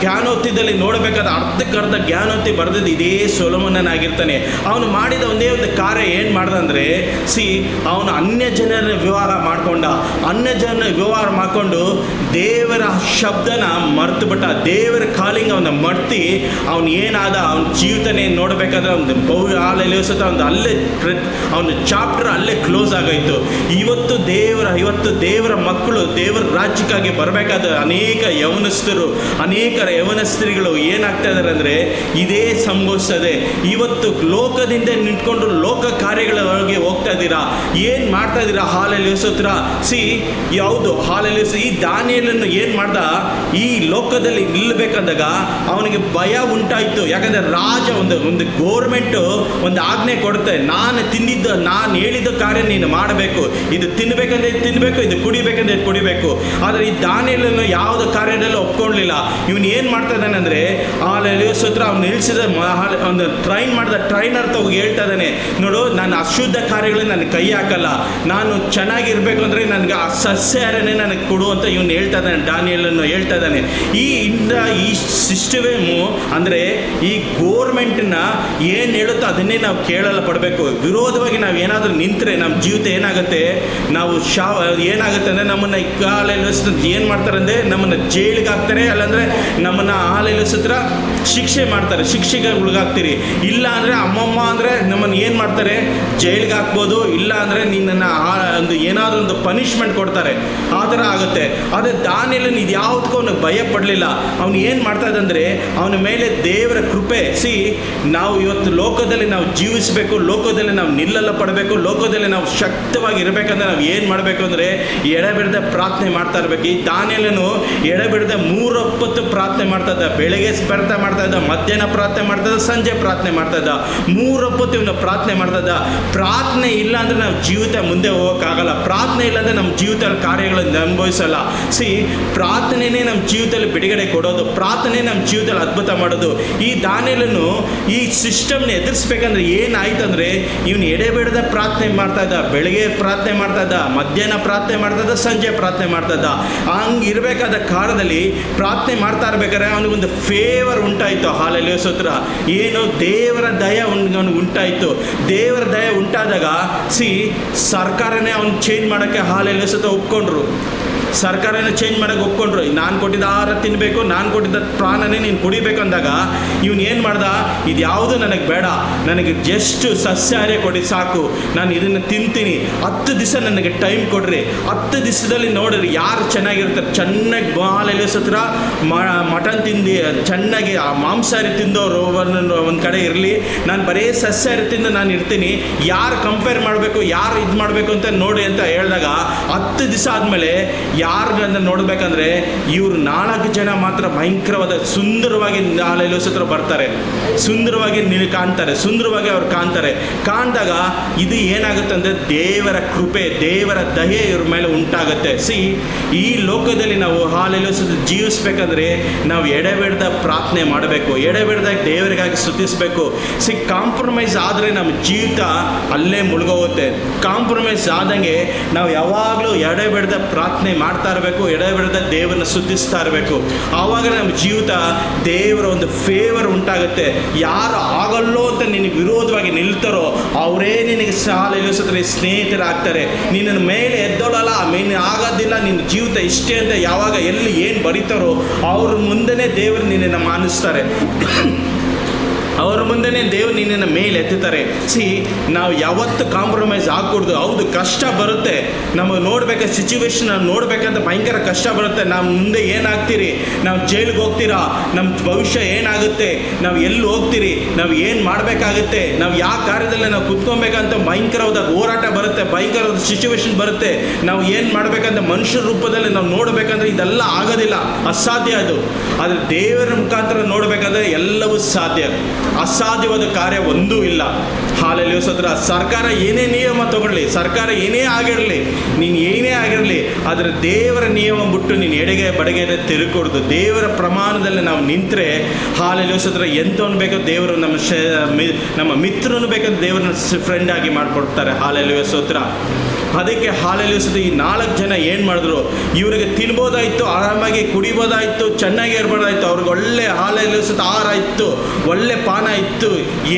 ಜ್ಞಾನೋತ್ತಿದಲ್ಲಿ ನೋಡಬೇಕಾದ ಅರ್ಧಕ್ಕರ್ಧ ಜ್ಞಾನೋತ್ತಿ ಬರೆದಿದ್ದು ಇದೇ ಸೊಲೊಮೋನನಾಗಿರ್ತಾನೆ. ಅವನು ಮಾಡಿದ ಒಂದೇ ಒಂದು ಕಾರ್ಯ ಏನು ಮಾಡ್ದ ಅಂದರೆ, ಅವನು ಅನ್ಯ ಜನರ ವಿವಾಹ ಮಾಡಿಕೊಂಡ. ಅನ್ಯ ಜನರ ವಿವಾಹ ಮಾಡಿಕೊಂಡು ದೇವರ ಶಬ್ದನ ಮರ್ತು ಬಿಟ್ಟ. ದೇವರ ಕಾಲಿಂಗ್ ಅವನ ಮರ್ತಿ ಅವನು ಏನಾದ, ಅವನ ಜೀವಿತನೇ ನೋಡಬೇಕಾದ್ರೆ ಒಂದು ಹಾಲೆಲ್ಲ ಒಂದು ಅಲ್ಲೇ ಅವನ ಚಾಪ್ಟರ್ ಅಲ್ಲೇ ಕ್ಲೋಸ್ ಆಗೋಯ್ತು. ಇವತ್ತು ದೇವರ ಮಕ್ಕಳು ದೇವರ ರಾಜ್ಯಕ್ಕಾಗಿ ಬರಬೇಕಾದ ಅನೇಕ ಯವನಸ್ಥರು, ಅನೇಕ ಯವನಸ್ತ್ರೀಗಳು ಏನಾಗ್ತಾ ಇದ್ದಾರೆ ಅಂದರೆ, ಇದೇ ಸಂಭವಿಸ್ತದೆ. ಇವತ್ತು ಲೋಕದಿಂದ ನಿಂತ್ಕೊಂಡು ಲೋಕ ಕಾರ್ಯಗಳೊಳಗೆ ಹೋಗ್ತಾ ಇದ್ದೀರಾ. ಏನು ಮಾಡ್ತಾ ಇದ್ದೀರಾ? ಹಾಲೆಲೂಯಾ ಸ್ತೋತ್ರ. ಯಾವುದು ಹಾಲೆಲೂಯಾ. ಈ ದಾನಿಯೇಲನು ಏನು ಮಾಡ್ದ, ಈ ಲೋಕದಲ್ಲಿ ನಿಲ್ಲಬೇಕಂದಾಗ ಅವನಿಗೆ ಭಯ ಉಂಟಾಯಿತು. ಯಾಕಂದರೆ ರಾಜ ಒಂದು ಗೋರ್ಮೆಂಟು ಒಂದು ಆಜ್ಞೆ ಕೊಡುತ್ತೆ, ನಾನು ಹೇಳಿದ ಕಾರ್ಯ ನೀನು ಮಾಡಬೇಕು. ಇದು ತಿನ್ನಬೇಕಂದ್ರೆ ತಿನ್ನಬೇಕು, ಇದು ಕುಡಿಬೇಕಂದ್ರೆ ಕುಡಿಬೇಕು. ಆದರೆ ಈ ದಾನಿಯೇಲನು ಯಾವುದೇ ಕಾರ್ಯದಲ್ಲೂ ಒಪ್ಕೊಳ್ಳಲಿಲ್ಲ. ಇವನು ಏನು ಮಾಡ್ತಾ ಇದ್ದಾನೆ ಅಂದರೆ, ಹಾಲೆಲೂಯಾ ಸ್ತೋತ್ರ, ಅವ್ನು ನಿಲ್ಲಿಸಿದ ಒಂದು ಮಾಡಿದ ಟ್ರೈನರ್ ಹೋಗಿ ಹೇಳ್ತಾ ಇದ್ದಾನೆ, ನೋಡು, ನಾನು ಅಶುದ್ಧ ಕಾರ್ಯಗಳನ್ನ ನನಗೆ ಕೈ ಹಾಕಲ್ಲ. ನಾನು ಚೆನ್ನಾಗಿರ್ಬೇಕು ಅಂದರೆ ನನಗೆ ಆ ಸಸ್ಯಾಹಾರನೇ ನನಗೆ ಕೊಡು ಅಂತ ಇವನು ಹೇಳ್ತಾ ಇದ್ದಾನೆ. ದಾನಿಯೇಲನು ಹೇಳ್ತಾ ಇದ್ದಾನೆ. ಈ ಸಿಸ್ಟಮು ಅಂದರೆ ಈ ಗೋರ್ಮೆಂಟ್ನ ಏನು ಹೇಳುತ್ತೋ ಅದನ್ನೇ ನಾವು ಕೇಳಲ್ಲ ಪಡಬೇಕು. ವಿರೋಧವಾಗಿ ನಾವು ಏನಾದರೂ ನಿಂತರೆ ನಮ್ಮ ಜೀವಿತ ಏನಾಗುತ್ತೆ, ನಾವು ಏನಾಗುತ್ತೆ ಅಂದರೆ ನಮ್ಮನ್ನು ಹಾಲೆಲೂಯಾ ಏನು ಮಾಡ್ತಾರೆ ಅಂದರೆ, ನಮ್ಮನ್ನು ಜೈಲಿಗೆ ಹಾಕ್ತಾರೆ. ಅಲ್ಲಾಂದರೆ ನಮ್ಮನ್ನು ಹಾಲೆಲೂಯಾ ಸ್ತೋತ್ರ ಶಿಕ್ಷೆ ಮಾಡ್ತಾರೆ, ಶಿಕ್ಷೆಗೆ ಒಳಗಾಗ್ತೀರಿ. ಇಲ್ಲ ಅಂದರೆ ಅಮ್ಮಮ್ಮ ಅಂದರೆ ನಮ್ಮನ್ನು ಏನು ಮಾಡ್ತಾರೆ, ಜೈಲಿಗೆ ಹಾಕ್ಬೋದು. ಇಲ್ಲ ಅಂದರೆ ನಿನ್ನನ್ನು ಏನಾದರೂ ಒಂದು ಪನಿಷ್ಮೆಂಟ್ ಕೊಡ್ತಾರೆ. ಆ ಥರ ಆಗುತ್ತೆ. ಆದರೆ ದಾನಿಯೇಲನು ಇದು ಯಾವುದಕ್ಕೂ ಅವನು ಭಯ ಪಡಲಿಲ್ಲ. ಅವನು ಏನು ಮಾಡ್ತಾ ಇದ್ದಂದರೆ, ಅವನ ಮೇಲೆ ದೇವರ ಕೃಪೆ. ನಾವು ಇವತ್ತು ಲೋಕದಲ್ಲಿ ನಾವು ಜೀವಿಸಬೇಕು, ಲೋಕದಲ್ಲಿ ನಾವು ನಿಲ್ಲಲ್ಲ ಫಲ ಪಡಬೇಕು, ಲೋಕದಲ್ಲಿ ನಾವು ಶಕ್ತವಾಗಿ ಇರಬೇಕಂದ್ರೆ ನಾವು ಏನು ಮಾಡಬೇಕು ಅಂದರೆ ಎಡೆಬಿಡದೆ ಪ್ರಾರ್ಥನೆ ಮಾಡ್ತಾ ಇರಬೇಕು. ಈ ದಾನಿಯೇಲನು ಎಡೆಬಿಡದೆ 3 ಹೊತ್ತು ಪ್ರಾರ್ಥನೆ ಮಾಡ್ತಾ ಇದ್ದ. ಬೆಳಗ್ಗೆ ಪ್ರಾರ್ಥನೆ ಮಾಡ್ತಾ ಇದ್ದ, ಮಧ್ಯಾಹ್ನ ಪ್ರಾರ್ಥನೆ ಮಾಡ್ತಾ ಇದ್ದ, ಸಂಜೆ ಪ್ರಾರ್ಥನೆ ಮಾಡ್ತಾ ಇದ್ದ. 3 ಹೊತ್ತು ಇವನು ಪ್ರಾರ್ಥನೆ ಮಾಡ್ತಾ ಇದ್ದ. ಪ್ರಾರ್ಥನೆ ಇಲ್ಲ ಅಂದರೆ ನಾವು ಜೀವಿತ ಮುಂದೆ ಹೋಗೋಕ್ಕಾಗಲ್ಲ. ಪ್ರಾರ್ಥನೆ ಇಲ್ಲ ಅಂದರೆ ನಮ್ಮ ಜೀವಿತದಲ್ಲಿ ಕಾರ್ಯಗಳನ್ನು ಅನುಭವಿಸಲ್ಲ. ಪ್ರಾರ್ಥನೆನೇ ನಮ್ಮ ಜೀವಿತದಲ್ಲಿ ಬಿಡುಗಡೆ ಕೊಡೋದು, ಪ್ರಾರ್ಥನೆ ನಮ್ಮ ಜೀವಿತದಲ್ಲಿ ಅದ್ಭುತ ಮಾಡೋದು. ಈ ದಾನಿಯೇಲನು ಈ ಸಿಸ್ಟಮ್ನ ಎದುರಿಸ್ಬೇಕಂದ್ರೆ ಏನಾಯ್ತು ಅಂದರೆ ಇವನು ಎಡೆಬಿಡದ ಪ್ರಾರ್ಥನೆ ಮಾಡ್ತಾ ಇದ್ದ. ಬೆಳಗ್ಗೆ ಪ್ರಾರ್ಥನೆ ಮಾಡ್ತಾ ಇದ್ದ, ಮಧ್ಯಾಹ್ನ ಪ್ರಾರ್ಥನೆ ಮಾಡ್ತಾ ಇದ್ದ, ಸಂಜೆ ಪ್ರಾರ್ಥನೆ ಮಾಡ್ತಾ ಇದ್ದ. ಹಂಗೆ ಇರಬೇಕಾದ ಕಾಲದಲ್ಲಿ ಪ್ರಾರ್ಥನೆ ಮಾಡ್ತಾ ಇರ್ಬೇಕಾದ್ರೆ ಅವನಿಗೊಂದು ಫೇವರ್ ಉಂಟಾಯಿತು. ಹಾಲೆಲೂಯಾ ಸ್ತೋತ್ರ. ಏನು? ದೇವರ ದಯ ಅವನಿಗೆ ಉಂಟಾಯಿತು. ದೇವರ ದಯ ಉಂಟಾದಾಗ ಸರ್ಕಾರನೇ ಅವ್ನು ಚೇಂಜ್ ಮಾಡೋಕ್ಕೆ ಹಾಲೆಲೂಯಾ ಸ್ತೋತ್ರ ಒಪ್ಕೊಂಡ್ರು. ಸರ್ಕಾರನ ಚೇಂಜ್ ಮಾಡೋಕ್ಕೆ ಒಪ್ಕೊಂಡ್ರು. ನಾನು ಕೊಟ್ಟಿದ್ದ ಆಹಾರ ತಿನ್ನಬೇಕು, ನಾನು ಕೊಟ್ಟಿದ್ದ ಪ್ರಾಣನೇ ನೀನು ಕುಡಿಬೇಕು ಅಂದಾಗ ಇವನು ಏನು ಮಾಡ್ದ? ಇದು ಯಾವುದು ನನಗೆ ಬೇಡ, ನನಗೆ ಜಸ್ಟ್ ಸಸ್ಯಾಹಾರ ಕೊಡಿ ಸಾಕು, ನಾನು ಇದನ್ನು ತಿಂತೀನಿ, 10 ದಿವಸ ನನಗೆ ಟೈಮ್ ಕೊಡ್ರಿ. 10 ದಿವಸದಲ್ಲಿ ನೋಡ್ರಿ ಯಾರು ಚೆನ್ನಾಗಿರ್ತಾರೆ, ಚೆನ್ನಾಗಿ ಹಾಲೆಲೂಯಾ ಸ್ತೋತ್ರ ಮಟನ್ ತಿಂದು ಚೆನ್ನಾಗಿ ಆ ಮಾಂಸಾಹಾರಿ ತಿಂದವರು ಒಂದು ಕಡೆ ಇರಲಿ, ನಾನು ಬರೀ ಸಸ್ಯಾಹಾರಿ ತಿಂದು ನಾನು ಇರ್ತೀನಿ, ಯಾರು ಕಂಪೇರ್ ಮಾಡಬೇಕು, ಯಾರು ಇದು ಮಾಡಬೇಕು ಅಂತ ನೋಡಿ ಅಂತ ಹೇಳಿದಾಗ 10 ದಿವಸ ಆದಮೇಲೆ ಯಾರನ್ನ ನೋಡ್ಬೇಕಂದ್ರೆ ಇವರು 4 ಜನ ಮಾತ್ರ ಭಯಂಕರವಾದ ಸುಂದರವಾಗಿ ಹಾಲೆಲೂಯಾ ಸ್ತೋತ್ರ ಬರ್ತಾರೆ, ಸುಂದರವಾಗಿ ಕಾಣ್ತಾರೆ, ಸುಂದರವಾಗಿ ಅವ್ರು ಕಾಣ್ದಾಗ ಇದು ಏನಾಗುತ್ತೆ ಅಂದರೆ ದೇವರ ಕೃಪೆ, ದೇವರ ದಯೆ ಇವ್ರ ಮೇಲೆ ಉಂಟಾಗುತ್ತೆ. ಈ ಲೋಕದಲ್ಲಿ ನಾವು ಹಾಲೆಲೂಯಾ ಸ್ತೋತ್ರ ಜೀವಿಸ್ಬೇಕಂದ್ರೆ ನಾವು ಎಡೆಬಿಡದ ಪ್ರಾರ್ಥನೆ ಮಾಡಬೇಕು, ಎಡೆಬಿಡದ ದೇವರಿಗಾಗಿ ಸ್ತುತಿಸಬೇಕು. ಕಾಂಪ್ರಮೈಸ್ ಆದರೆ ನಮ್ಮ ಜೀವಿತ ಅಲ್ಲೇ ಮುಳುಗೋಗುತ್ತೆ. ಕಾಂಪ್ರಮೈಸ್ ಆದಂಗೆ ನಾವು ಯಾವಾಗಲೂ ಎಡೆಬಿಡದ ಪ್ರಾರ್ಥನೆ ಮಾಡ್ತಾ ಇರಬೇಕು, ಎಡೆಬಿಡದ ದೇವರನ್ನ ಸ್ತುತಿಸ್ತಾ ಇರಬೇಕು. ಆವಾಗ ನಮ್ಮ ಜೀವಿತ ದೇವರ ಒಂದು ಫೇವರ್ ಉಂಟಾಗುತ್ತೆ. ಯಾರು ಆಗಲ್ಲೋ ಅಂತ ನಿನಗೆ ವಿರೋಧವಾಗಿ ನಿಲ್ತಾರೋ ಅವರೇ ನಿನಗೆ ಹಾಲೆಲೂಯಾ ಸ್ತೋತ್ರ ಸ್ನೇಹಿತರಾಗ್ತಾರೆ. ನಿನ್ನ ಮೇಲೆ ಎದ್ದೋಳಲ್ಲ, ನೀನು ಆಗೋದಿಲ್ಲ, ನಿನ್ನ ಜೀವಿತ ಇಷ್ಟೇ ಅಂತ ಯಾವಾಗ ಎಲ್ಲಿ ಏನು ಬರೀತಾರೋ ಅವ್ರ ಮುಂದೆನೇ ದೇವರು ನಿನ್ನನ್ನು ಮಾನಿಸ್ತಾರೆ, ಅವರ ಮುಂದೆನೇ ದೇವರು ನಿನ್ನನ್ನು ಮೇಲೆ ಎತ್ತುತ್ತಾರೆ. ನಾವು ಯಾವತ್ತು ಕಾಂಪ್ರಮೈಸ್ ಆಗಕೂಡ್ದು. ಹೌದು, ಕಷ್ಟ ಬರುತ್ತೆ, ನಮಗೆ ನೋಡ್ಬೇಕು, ಸಿಚುವೇಶನ್ ನೋಡ್ಬೇಕಂತ ಭಯಂಕರ ಕಷ್ಟ ಬರುತ್ತೆ. ನಾವು ಮುಂದೆ ಏನಾಗ್ತೀರಿ, ನಾವು ಜೈಲಿಗೆ ಹೋಗ್ತೀರಾ, ನಮ್ಮ ಭವಿಷ್ಯ ಏನಾಗುತ್ತೆ, ನಾವು ಎಲ್ಲಿ ಹೋಗ್ತೀರಿ, ನಾವು ಏನು ಮಾಡಬೇಕಾಗುತ್ತೆ, ನಾವು ಯಾವ ಕಾರ್ಯದಲ್ಲಿ ನಾವು ಕುತ್ಕೊಬೇಕಂತ ಭಯಂಕರವಾದ ಹೋರಾಟ ಬರುತ್ತೆ, ಭಯಂಕರವಾದ ಸಿಚುವೇಶನ್ ಬರುತ್ತೆ. ನಾವು ಏನು ಮಾಡಬೇಕಂತ ಮನುಷ್ಯರ ರೂಪದಲ್ಲಿ ನಾವು ನೋಡಬೇಕಂದ್ರೆ ಇದೆಲ್ಲ ಆಗೋದಿಲ್ಲ, ಅಸಾಧ್ಯ ಅದು. ಆದರೆ ದೇವರ ಮುಖಾಂತರ ನೋಡಬೇಕಂದ್ರೆ ಎಲ್ಲವೂ ಸಾಧ್ಯ. ಅಸಾಧ್ಯವಾದ ಕಾರ್ಯ ಒಂದೂ ಇಲ್ಲ. ಹಾಲೆಲೂಯಾ ಸ್ತೋತ್ರ. ಸರ್ಕಾರ ಏನೇ ನಿಯಮ ತಗೊಳ್ಳಿ, ಸರ್ಕಾರ ಏನೇ ಆಗಿರಲಿ, ನೀನು ಏನೇ ಆಗಿರಲಿ, ಆದರೆ ದೇವರ ನಿಯಮ ಬಿಟ್ಟು ನೀನು ಎಡೆಗೆ ಬಡಗೆ ತಿರುಗೂಡ್ದು. ದೇವರ ಪ್ರಮಾಣದಲ್ಲಿ ನಾವು ನಿಂತರೆ ಹಾಲೆಲೂಯಾ ಸ್ತೋತ್ರ ಎಂಥವನು ಬೇಕೋ ದೇವರು ನಮ್ಮ ಮಿತ್ರನು ಬೇಕಂತ ದೇವರನ್ನ ಫ್ರೆಂಡ್ ಆಗಿ ಮಾಡಿಕೊಡ್ತಾರೆ. ಹಾಲೆಲೂಯಾ ಸ್ತೋತ್ರ. ಅದಕ್ಕೆ ಹಾಲೆಲೂಯಾ ಸ್ತೋತ್ರ. ಈ 4 ಜನ ಏನು ಮಾಡಿದ್ರು, ಇವರಿಗೆ ತಿನ್ಬೋದಾಯಿತು, ಆರಾಮಾಗಿ ಕುಡಿಬೋದಾಯಿತು, ಚೆನ್ನಾಗಿ ಇರ್ಬೋದಾಯಿತು, ಅವ್ರಿಗೆ ಒಳ್ಳೆ ಹಾಲೆಲೂಯಾ ಸ್ತೋತ್ರ ಆಹಾರ ಇತ್ತು, ಒಳ್ಳೆ ಪಾನ ಇತ್ತು,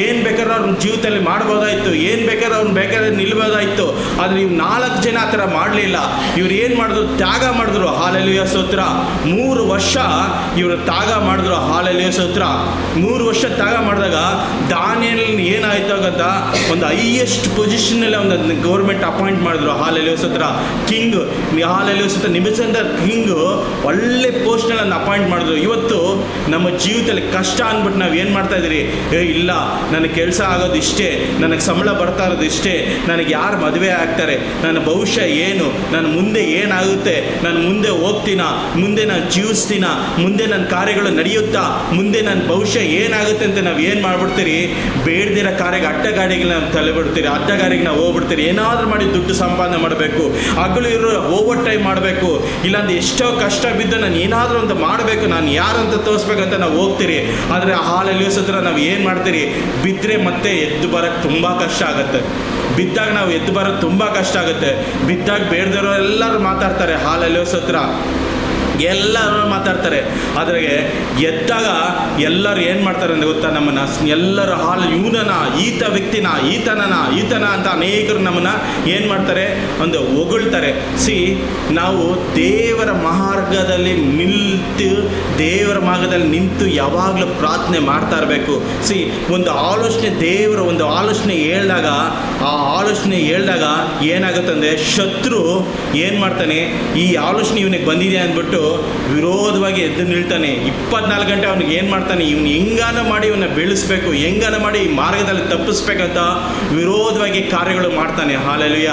ಏನು ಬೇಕಾದ್ರೂ ಅವ್ರ ಜೀವಿತದಲ್ಲಿ ಮಾಡ್ಬೋದಾಯಿತು, ಏನು ಬೇಕಾದ್ರೂ ಅವ್ನು ಬೇಕಾದ್ರೆ ನಿಲ್ಬೋದಾಯಿತು. ಆದರೆ ಇವು 4 ಜನ ಆ ಥರ ಮಾಡಲಿಲ್ಲ. ಇವ್ರು ಏನು ಮಾಡಿದ್ರು? ತ್ಯಾಗ ಮಾಡಿದ್ರು. ಹಾಲೆಲೂಯಾ ಸ್ತೋತ್ರ. 3 ವರ್ಷ ಇವರು ತ್ಯಾಗ ಮಾಡಿದ್ರು. ಹಾಲೆಲೂಯಾ ಸ್ತೋತ್ರ. 3 ವರ್ಷ ತ್ಯಾಗ ಮಾಡಿದಾಗ ದಾನಿಯೇಲನ ಏನಾಯ್ತು ಅಂತ ಒಂದು ಹೈಯೆಸ್ಟ್ ಪೊಸಿಷನ್ನಲ್ಲಿ ಒಂದು ಗೌರ್ಮೆಂಟ್ ಅಪಾಯಿಂಟ್ ಮಾಡಿದ್ರು. ಹಾಲೆಲೂಯಾ ಸ್ತೋತ್ರ. ಕಿಂಗ್ ಹಾಲೆಲೂಯಾ ಸ್ತೋತ್ರ ನೆಬೂಕದ್ನೆಚ್ಚರ್ ಕಿಂಗ್ ಒಳ್ಳೆ ಪೋಸ್ಟ್ನಲ್ಲಿ ಅಪಾಯಿಂಟ್ ಮಾಡಿದ್ರು. ಇವತ್ತು ನಮ್ಮ ಜೀವಿತದಲ್ಲಿ ಕಷ್ಟ ಅಂದ್ಬಿಟ್ಟು ನಾವು ಏನು ಮಾಡ್ತಾ ಇದ್ದೀರಿ? ಇಲ್ಲ, ನನಗೆ ಕೆಲಸ ಆಗೋದು ಇಷ್ಟೇ, ನನಗೆ ಸಂಬಳ ಬರ್ತಾ ಇರೋದು ಇಷ್ಟೇ, ನನಗೆ ಯಾರು ಮದುವೆ ಆಗ್ತಾರೆ, ನನ್ನ ಭವಿಷ್ಯ ಏನು, ನನ್ನ ಮುಂದೆ ಏನಾಗುತ್ತೆ, ನಾನು ಮುಂದೆ ಹೋಗ್ತೀನಾ, ಮುಂದೆ ನಾನು ಜೀವಿಸ್ತೀನ, ಮುಂದೆ ನನ್ನ ಕಾರ್ಯಗಳು ನಡೆಯುತ್ತಾ, ಮುಂದೆ ನನ್ನ ಭವಿಷ್ಯ ಏನಾಗುತ್ತೆ ಅಂತ ನಾವು ಏನು ಮಾಡ್ಬಿಡ್ತೀರಿ? ಬೇಡದಿರೋ ಕಾರ್ಯಕ್ಕೆ ಅಡ್ಡಗಾಡಿಗೆ ನಾವು ತಲೆಬಿಡ್ತೀರಿ, ಅಡ್ಡಗಾಡಿಗೆ ನಾವು ಹೋಗ್ಬಿಡ್ತೀರಿ. ಏನಾದರೂ ಮಾಡಿ ದುಡ್ಡು ಸಂಪಾದನೆ ಮಾಡಬೇಕು, ಹಗಲು ಇರೋ ಓವರ್ ಟೈಮ್ ಮಾಡಬೇಕು, ಇಲ್ಲಾಂದ್ರೆ ಎಷ್ಟೋ ಕಷ್ಟ ಬಿದ್ದು ನಾನು ಏನಾದರೂ ಅಂತ ಮಾಡಬೇಕು, ನಾನು ಯಾರಂತ ತೋರಿಸ್ಬೇಕಂತ ನಾವು ಹೋಗ್ತೀರಿ. ಆದರೆ ಹಾಲೆಲೂಯಾ ಸ್ತೋತ್ರ ನಾವು ಏನು ಮಾಡ್ತೀರಿ? ಬಿದ್ದರೆ ಮತ್ತೆ ಎದ್ದು ಬರೋಕ್ಕೆ ತುಂಬ ಕಷ್ಟ ಆಗುತ್ತೆ. ಬಿದ್ದಾಗ ನಾವು ಎದ್ದು ಬರೋದು ತುಂಬ ಕಷ್ಟ ಆಗುತ್ತೆ. ಬಿದ್ದಾಗ ಬೇಡದಿರೋ ಎಲ್ಲರೂ ಮಾತಾಡ್ತಾರೆ. ಹಾಲೆಲೂಯಾ ಸ್ತೋತ್ರ. ಎಲ್ಲರೂ ಮಾತಾಡ್ತಾರೆ. ಆದರೆ ಎದ್ದಾಗ ಎಲ್ಲರೂ ಏನು ಮಾಡ್ತಾರೆ ಅಂದರೆ ಗೊತ್ತಾ? ನಮ್ಮನ್ನು ಎಲ್ಲರೂ ಇವನನ, ಈತನ ಅಂತ ಅನೇಕರು ನಮ್ಮನ್ನು ಏನು ಮಾಡ್ತಾರೆ? ಒಂದು ಹೊಗಳ್ತಾರೆ. ನಾವು ದೇವರ ಮಾರ್ಗದಲ್ಲಿ ದೇವರ ಮಾರ್ಗದಲ್ಲಿ ನಿಂತು ಯಾವಾಗಲೂ ಪ್ರಾರ್ಥನೆ ಮಾಡ್ತಾ ಇರಬೇಕು. ಒಂದು ಆಲೋಚನೆ, ದೇವರ ಒಂದು ಆಲೋಚನೆ ಹೇಳಿದಾಗ, ಆ ಆಲೋಚನೆ ಹೇಳಿದಾಗ ಏನಾಗುತ್ತೆ ಅಂದರೆ ಶತ್ರು ಏನು ಮಾಡ್ತಾನೆ? ಈ ಆಲೋಚನೆ ಇವನಿಗೆ ಬಂದಿದೆ ಅಂದ್ಬಿಟ್ಟು ವಿರೋಧವಾಗಿ ಎದ್ದು ನಿಲ್ತಾನೆ. 24 ಗಂಟೆ ಅವ್ನಿಗೆ ಏನು ಮಾಡ್ತಾನೆ, ಇವನು ಹೆಂಗಾನ ಮಾಡಿ ಇವನ್ನ ಬೆಳೆಸ್ಬೇಕು, ಹೆಂಗಾನ ಮಾಡಿ ಈ ಮಾರ್ಗದಲ್ಲಿ ತಪ್ಪಿಸ್ಬೇಕಂತ ವಿರೋಧವಾಗಿ ಕಾರ್ಯಗಳು ಮಾಡ್ತಾನೆ. ಹಾಲೆಲೂಯ.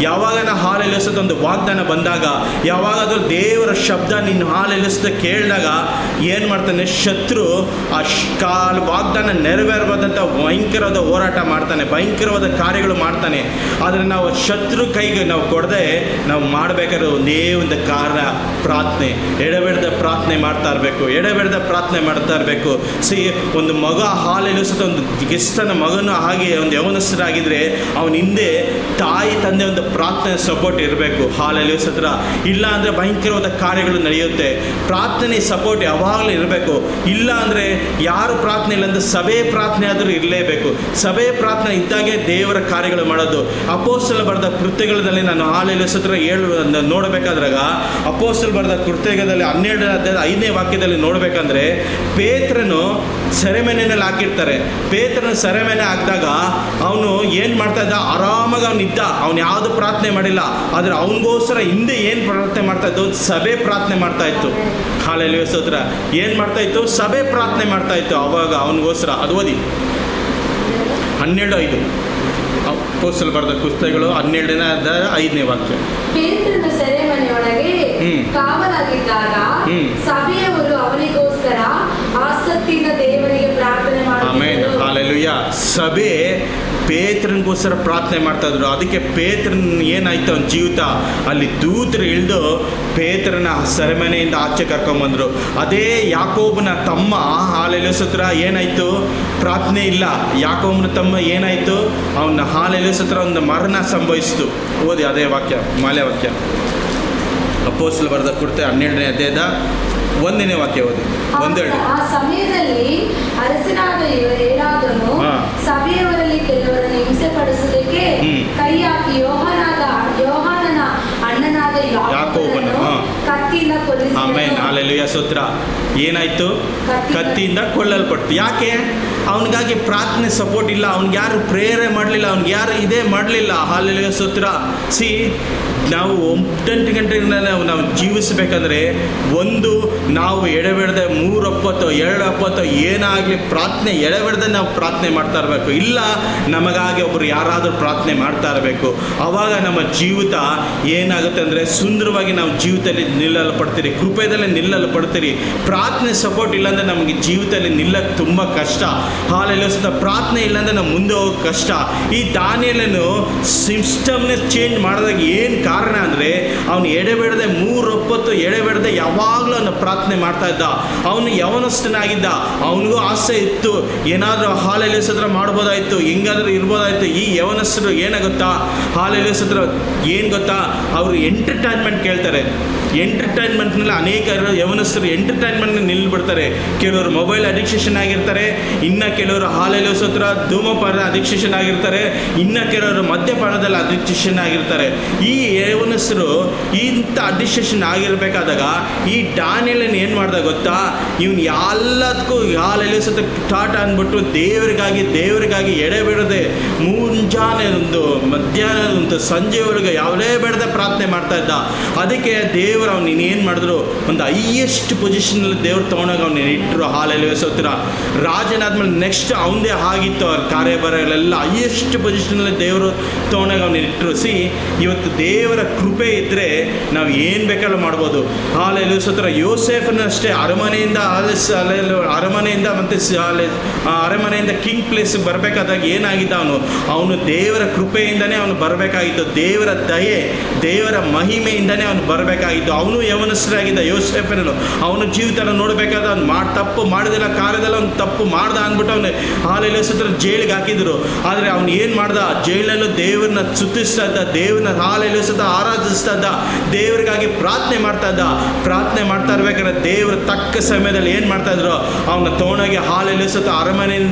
ಯಾವಾಗ ಹಾಲೆಲೂಸದ ಒಂದು ವಾಗ್ದಾನ ಬಂದಾಗ, ಯಾವಾಗಾದ್ರೂ ದೇವರ ಶಬ್ದ ನಿನ್ನ ಹಾಲೆಲೂಸದ ಕೇಳಿದಾಗ ಏನು ಮಾಡ್ತಾನೆ, ಶತ್ರು ಆ ವಾಗ್ದಾನ ನೆರವೇರಬಾರ್ದಂಥ ಭಯಂಕರವಾದ ಹೋರಾಟ ಮಾಡ್ತಾನೆ, ಭಯಂಕರವಾದ ಕಾರ್ಯಗಳು ಮಾಡ್ತಾನೆ. ಆದರೆ ನಾವು ಶತ್ರು ಕೈಗೆ ನಾವು ಕೊಡದೆ ನಾವು ಮಾಡಬೇಕಾದ್ರೆ ಒಂದೇ ಒಂದು ಕಾರಣ, ಪ್ರಾರ್ಥನೆ. ಎಡಬಿಡದ ಪ್ರಾರ್ಥನೆ ಮಾಡ್ತಾ ಇರಬೇಕು, ಎಡಬಿಡದ ಪ್ರಾರ್ಥನೆ ಮಾಡ್ತಾ ಇರಬೇಕು. ಒಂದು ಮಗ ಹಾಲೆಲೂಸದ ಒಂದು ಗೆಸ್ತನ ಮಗನು ಹಾಗೆ ಒಂದು ಯೌವನಸ್ಥರಾಗಿದ್ದರೆ ಅವನ ಹಿಂದೆ ತಾಯಿ ತಂದೆ ಒಂದು ಪ್ರಾರ್ಥನೆ ಸಪೋರ್ಟ್ ಇರಬೇಕು. ಹಾಲೆಲೂಸತ್ರ ಇಲ್ಲ ಅಂದರೆ ಭಯಂಕರವಾದ ಕಾರ್ಯಗಳು ನಡೆಯುತ್ತೆ. ಪ್ರಾರ್ಥನೆ ಸಪೋರ್ಟ್ ಯಾವಾಗಲೂ ಇರಬೇಕು. ಇಲ್ಲ ಅಂದರೆ ಯಾರು ಪ್ರಾರ್ಥನೆ ಇಲ್ಲ ಅಂದರೆ ಸಭೆ ಪ್ರಾರ್ಥನೆ ಆದರೂ ಇರಲೇಬೇಕು. ಸಭೆ ಪ್ರಾರ್ಥನೆ ಇದ್ದಾಗೆ ದೇವರ ಕಾರ್ಯಗಳು ಮಾಡೋದು. ಅಪೋಸ್ತಲ ಬರೆದ ಕೃತ್ಯಗಳಲ್ಲಿ ನಾನು ಹಾಲೆಲೂಸತ್ರ ನೋಡಬೇಕಾದ್ರಾಗ ಅಪೋಸ್ತಲ ಬರೆದ ಕೃತ್ಯದಲ್ಲಿ 12ನೇ ಅಧ್ಯಾಯದ 5ನೇ ವಾಕ್ಯದಲ್ಲಿ ನೋಡಬೇಕಂದ್ರೆ ಪೇತ್ರನು ಸೆರೆಮನೆಯಲ್ಲಿ ಹಾಕಿರ್ತಾರೆ. ಪೇತ್ರನ ಸೆರೆಮನೆ ಹಾಕಿದಾಗ ಅವನು ಏನು ಮಾಡ್ತಾ ಇದ್ದ, ಆರಾಮಾಗಿ ಅವನಿದ್ದ, ಅವನು ಯಾವುದು ಪ್ರಾರ್ಥನೆ ಮಾಡಿಲ್ಲ. ಆದರೆ ಅವನಿಗೋಸ್ಕರ ಹಿಂದೆ ಏನು ಪ್ರಾರ್ಥನೆ ಮಾಡ್ತಾ ಇತ್ತು, ಸಭೆ ಪ್ರಾರ್ಥನೆ ಮಾಡ್ತಾ ಇತ್ತು. ಹಾಲೆಲೂಯಾ ಸ್ತೋತ್ರ. ಏನು ಮಾಡ್ತಾ ಇತ್ತು, ಸಭೆ ಪ್ರಾರ್ಥನೆ ಮಾಡ್ತಾ ಇತ್ತು ಅವಾಗ ಅವನಿಗೋಸ್ಕರ. ಅದು ಓದಿ 12:5 ಅಪೊಸ್ತಲರು ಬರೆದ ಪುಸ್ತಕಗಳು 12ನೇ ಅಧ್ಯಾಯ 5ನೇ ವಾಕ್ಯ. ಪೇತ್ರನು ಸೆರೆಮನೆಯೊಳಗೆ ಕಾವಲಾಗಿದ್ದಾಗ ಸಭೆಯವರು ಅವನಿಗೋಸ್ಕರ ಆಸಕ್ತಿಯಿಂದ ದೇವರಿಗೆ ಪ್ರಾರ್ಥನೆ ಆಮೆನ್. ಹಾಲೆಲೂಯಾ. ಸಭೆ ಪೇತ್ರನಿಗೋಸ್ಕರ ಪ್ರಾರ್ಥನೆ ಮಾಡ್ತಾ ಇದ್ರು. ಅದಕ್ಕೆ ಪೇತ್ರನ್ ಏನಾಯ್ತು, ಅವನ ಜೀವಿತ ಅಲ್ಲಿ ದೂತರು ಇಳಿದು ಪೇತ್ರನ ಸೆರೆಮನೆಯಿಂದ ಆಚೆ ಕರ್ಕೊಂಬಂದರು. ಅದೇ ಯಾಕೋಬನ ತಮ್ಮ ಹಾಲೆಲೂಯಾ ಸ್ತೋತ್ರ ಏನಾಯಿತು, ಪ್ರಾರ್ಥನೆ ಇಲ್ಲ. ಯಾಕೋಬನ ತಮ್ಮ ಏನಾಯಿತು, ಅವನ ಹಾಲೆಲೂಯಾ ಸ್ತೋತ್ರ ಒಂದು ಮರಣ ಸಂಭವಿಸಿತು. ಓದಿ ಅದೇ ವಾಕ್ಯ, ಮಾಲೆ ವಾಕ್ಯ. ಅಪೊಸ್ತಲರು ಬರೆದ ಕೃತ್ಯ 12ನೇ ಅಧ್ಯಾಯದ 1ನೇ ವಾಕ್ಯ ಓದಿ. ಆ ಸಮಯದಲ್ಲಿ ಅರಸನಾದ ಹೇರೋದನು ಸಭೆಯವರಲ್ಲಿ ಕೆಲವರನ್ನು ಹಿಂಸೆ ಪಡಿಸಲಿಕ್ಕೆ ಕೈ ಹಾಕಿ ಯೋಹಾನನ ಅಣ್ಣನಾದ ಯಾಕೋಬನನ್ನು ಕತ್ತಿಯಿಂದ ಕೊಲ್ಲಿಸಿದನು. ಆಮೆನ್. ಹಾಲೆಲೂಯಾ ಸ್ತೋತ್ರ. ಏನಾಯ್ತು, ಕತ್ತಿಯಿಂದ ಕೊಲ್ಲಲ್ಪಡ್ತು. ಯಾಕೆ? ಅವನಿಗಾಗಿ ಪ್ರಾರ್ಥನೆ ಸಪೋರ್ಟ್ ಇಲ್ಲ, ಅವ್ನಿಗೆ ಯಾರು ಪ್ರೇರಣೆ ಮಾಡಲಿಲ್ಲ, ಅವ್ನಿಗೆ ಯಾರು ಇದೇ ಮಾಡಲಿಲ್ಲ. ಹಾಲೆಲೂಯಾ ಸ್ತೋತ್ರ. ನಾವು 8 ಗಂಟೆಗಳಲ್ಲಿ ನಾವು ಜೀವಿಸಬೇಕಂದ್ರೆ ಒಂದು ನಾವು ಎಡೆಬಿಡದೆ 3 ಒಪ್ಪತ್ತು 2 ಒಪ್ಪತ್ತು ಏನಾಗಲಿ ಪ್ರಾರ್ಥನೆ ಎಡೆಬಿಡದೆ ನಾವು ಪ್ರಾರ್ಥನೆ ಮಾಡ್ತಾ ಇರಬೇಕು. ಇಲ್ಲ ನಮಗಾಗಿ ಒಬ್ಬರು ಯಾರಾದರೂ ಪ್ರಾರ್ಥನೆ ಮಾಡ್ತಾ ಇರಬೇಕು. ಆವಾಗ ನಮ್ಮ ಜೀವಿತ ಏನಾಗುತ್ತೆ ಅಂದರೆ ಸುಂದರವಾಗಿ ನಾವು ಜೀವಿತದಲ್ಲಿ ನಿಲ್ಲಲು ಪಡ್ತೀರಿ, ಕೃಪೆಯಲ್ಲಿ ನಿಲ್ಲಲು ಪಡ್ತೀರಿ. ಪ್ರಾರ್ಥನೆ ಸಪೋರ್ಟ್ ಇಲ್ಲಾಂದರೆ ನಮಗೆ ಜೀವಿತದಲ್ಲಿ ನಿಲ್ಲಕ್ಕೆ ತುಂಬ ಕಷ್ಟ. ಹಾಲೆಲೂಯಾ. ಪ್ರಾರ್ಥನೆ ಇಲ್ಲಾಂದರೆ ನಾವು ಮುಂದೆ ಹೋಗೋಕ್ಕೆ ಕಷ್ಟ. ಈ ದಾನಿಯೇಲನು ಸಿಸ್ಟಮ್ನ ಚೇಂಜ್ ಮಾಡಿದಾಗ ಏನು ಕಾರಣ ಅಂದರೆ ಅವನು ಎಡೆಬಿಡದೆ 3 ಒಪ್ಪತ್ತು ಎಡೆಬಿಡದೆ ಯಾವಾಗಲೂ ಅವನು ಪ್ರಾರ್ಥನೆ ಮಾಡ್ತಾ ಇದ್ದ. ಅವನು ಯವನಸ್ಥನಾಗಿದ್ದ, ಅವನಿಗೂ ಆಸೆ ಇತ್ತು, ಏನಾದರೂ ಹಾಲೆಲೂಯಾ ಸ್ತೋತ್ರ ಮಾಡ್ಬೋದಾಯಿತು, ಹೆಂಗಾದ್ರೂ ಇರ್ಬೋದಾಯಿತು. ಈ ಯವನಸ್ಥರು ಏನಾಗುತ್ತಾ, ಹಾಲೆಲೂಯಾ ಸ್ತೋತ್ರ ಏನು ಗೊತ್ತಾ, ಅವರು ಎಂಟರ್ಟೈನ್ಮೆಂಟ್ ಕೇಳ್ತಾರೆ. ಎಂಟರ್ಟೈನ್ಮೆಂಟ್ನಲ್ಲಿ ಅನೇಕ ಯವನಸ್ಥರು ಎಂಟರ್ಟೈನ್ಮೆಂಟ್ನ ನಿಲ್ಬಿಡ್ತಾರೆ. ಕೆಲವರು ಮೊಬೈಲ್ ಅಡಿಕ್ಷನ್ ಆಗಿರ್ತಾರೆ, ಇನ್ನು ಕೆಲವರು ಹಾಲೆಲೂಯಾ ಸ್ತೋತ್ರ ಧೂಮಪಾನ ಅಡಿಕ್ಷನ್ ಆಗಿರ್ತಾರೆ, ಇನ್ನು ಕೆಲವರು ಮದ್ಯಪಾನದಲ್ಲಿ ಅಡಿಕ್ಷನ್ ಆಗಿರ್ತಾರೆ. ಈ ಯವನಸ್ಥರು ಇಂಥ ಅಡಿಕ್ಷನ್ ಆಗಿರಬೇಕಾದಾಗ ಈ ದಾನಿಯೇಲನು ಏನು ಮಾಡ್ದ ಗೊತ್ತಾ, ಇವನು ಎಲ್ಲದಕ್ಕೂ ಹಾಲೆಲೂಯಾ ಸ್ತೋತ್ರ ಟಾಟ ಅಂದ್ಬಿಟ್ಟು ದೇವರಿಗಾಗಿ ಎಡೆಬಿಡದೆ ಮುಂಜಾನೆ ಒಂದು ಮಧ್ಯಾಹ್ನ ಒಂದು ಸಂಜೆವರೆಗೆ ಯಾವುದೇ ಬೇಡದೆ ಪ್ರಾರ್ಥನೆ ಮಾಡ್ತಾ ಇದ್ದ. ಅದಕ್ಕೆ ದೇವರು ಅವ್ನು ನೀನೇನು ಮಾಡಿದ್ರು, ಒಂದು ಹೈಯೆಸ್ಟ್ ಪೊಸಿಷನಲ್ಲಿ ದೇವ್ರು ತೊಗೊಂಡಾಗ ಅವ್ನು ಇಟ್ಟರು. ಹಾಲೆಲೂಯಾ ಸ್ತೋತ್ರ. ರಾಜನಾದ್ಮೇಲೆ ನೆಕ್ಸ್ಟ್ ಅವನದೇ ಆಗಿತ್ತು ಅವ್ರ ಕಾರ್ಯಭಾರಗಳೆಲ್ಲ ಹೈಯೆಸ್ಟ್ ಪೊಸಿಷನಲ್ಲಿ ದೇವರು ತೊಗೊಂಡಾಗ ಅವ್ನು ಇಟ್ಟರು. ಇವತ್ತು ದೇವರ ಕೃಪೆ ಇದ್ದರೆ ನಾವು ಏನು ಬೇಕಾದ್ರೂ ಮಾಡ್ಬೋದು. ಹಾಲೆಲೂಯಾ ಸ್ತೋತ್ರ. ಯೋಸೇಫನಷ್ಟೇ ಅರಮನೆಯಿಂದ ಮತ್ತು ಅರಮನೆಯಿಂದ ಕಿಂಗ್ ಪ್ಲೇಸ್ ಬರಬೇಕಾದಾಗ ಏನಾಗಿದ್ದ, ಅವನು ದೇವರ ಕೃಪೆಯಿಂದನೇ ಅವನು ಬರಬೇಕಾಗಿತ್ತು. ದೇವರ ದಯೆ ದೇವರ ಮಹಿಮೆಯಿಂದನೇ ಅವನು ಬರಬೇಕಾಗಿತ್ತು. ಅವನು ಯವನಸ್ಥರಾಗಿದ್ದ ಯೋಸೇಫನನು. ಅವನ ಜೀವಿತ ನೋಡಬೇಕಾದ್ರೆ ಅವ್ನು ತಪ್ಪು ಮಾಡಿದಿಲ್ಲ, ಕಾರ್ಯದಲ್ಲಿ ಅವ್ನು ತಪ್ಪು ಮಾಡ್ದ ಅಂದ್ಬಿಟ್ಟು ಅವನು ಹಾಲೆಲೂಯಾ ಸ್ತೋತ್ರ ಜೈಲಿಗೆ ಹಾಕಿದ್ರು. ಆದರೆ ಅವನು ಏನು ಮಾಡ್ದ, ಜೈಲಲ್ಲೂ ದೇವರನ್ನ ಸ್ತುತಿಸ್ತಾ ಇದ್ದ, ದೇವರನ್ನ ಹಾಲೆಲೂಯಾ ಸ್ತೋತ್ರ ಆರಾಧಿಸ್ತಾ ಇದ್ದ, ದೇವರಿಗಾಗಿ ಪ್ರಾರ್ಥನೆ ಮಾಡ್ತಾ ಇದ್ದ. ಪ್ರಾರ್ಥನೆ ಮಾಡ್ತಾ ಇರ್ಬೇಕಾದ್ರೆ ದೇವರು ತಕ್ಕ ಸಮಯದಲ್ಲಿ ಏನು ಮಾಡ್ತಾ ಇದ್ರು, ಅವನ ತೋಣಗೆ ಹಾಲೆಲೂಯಾ ಸ್ತೋತ್ರ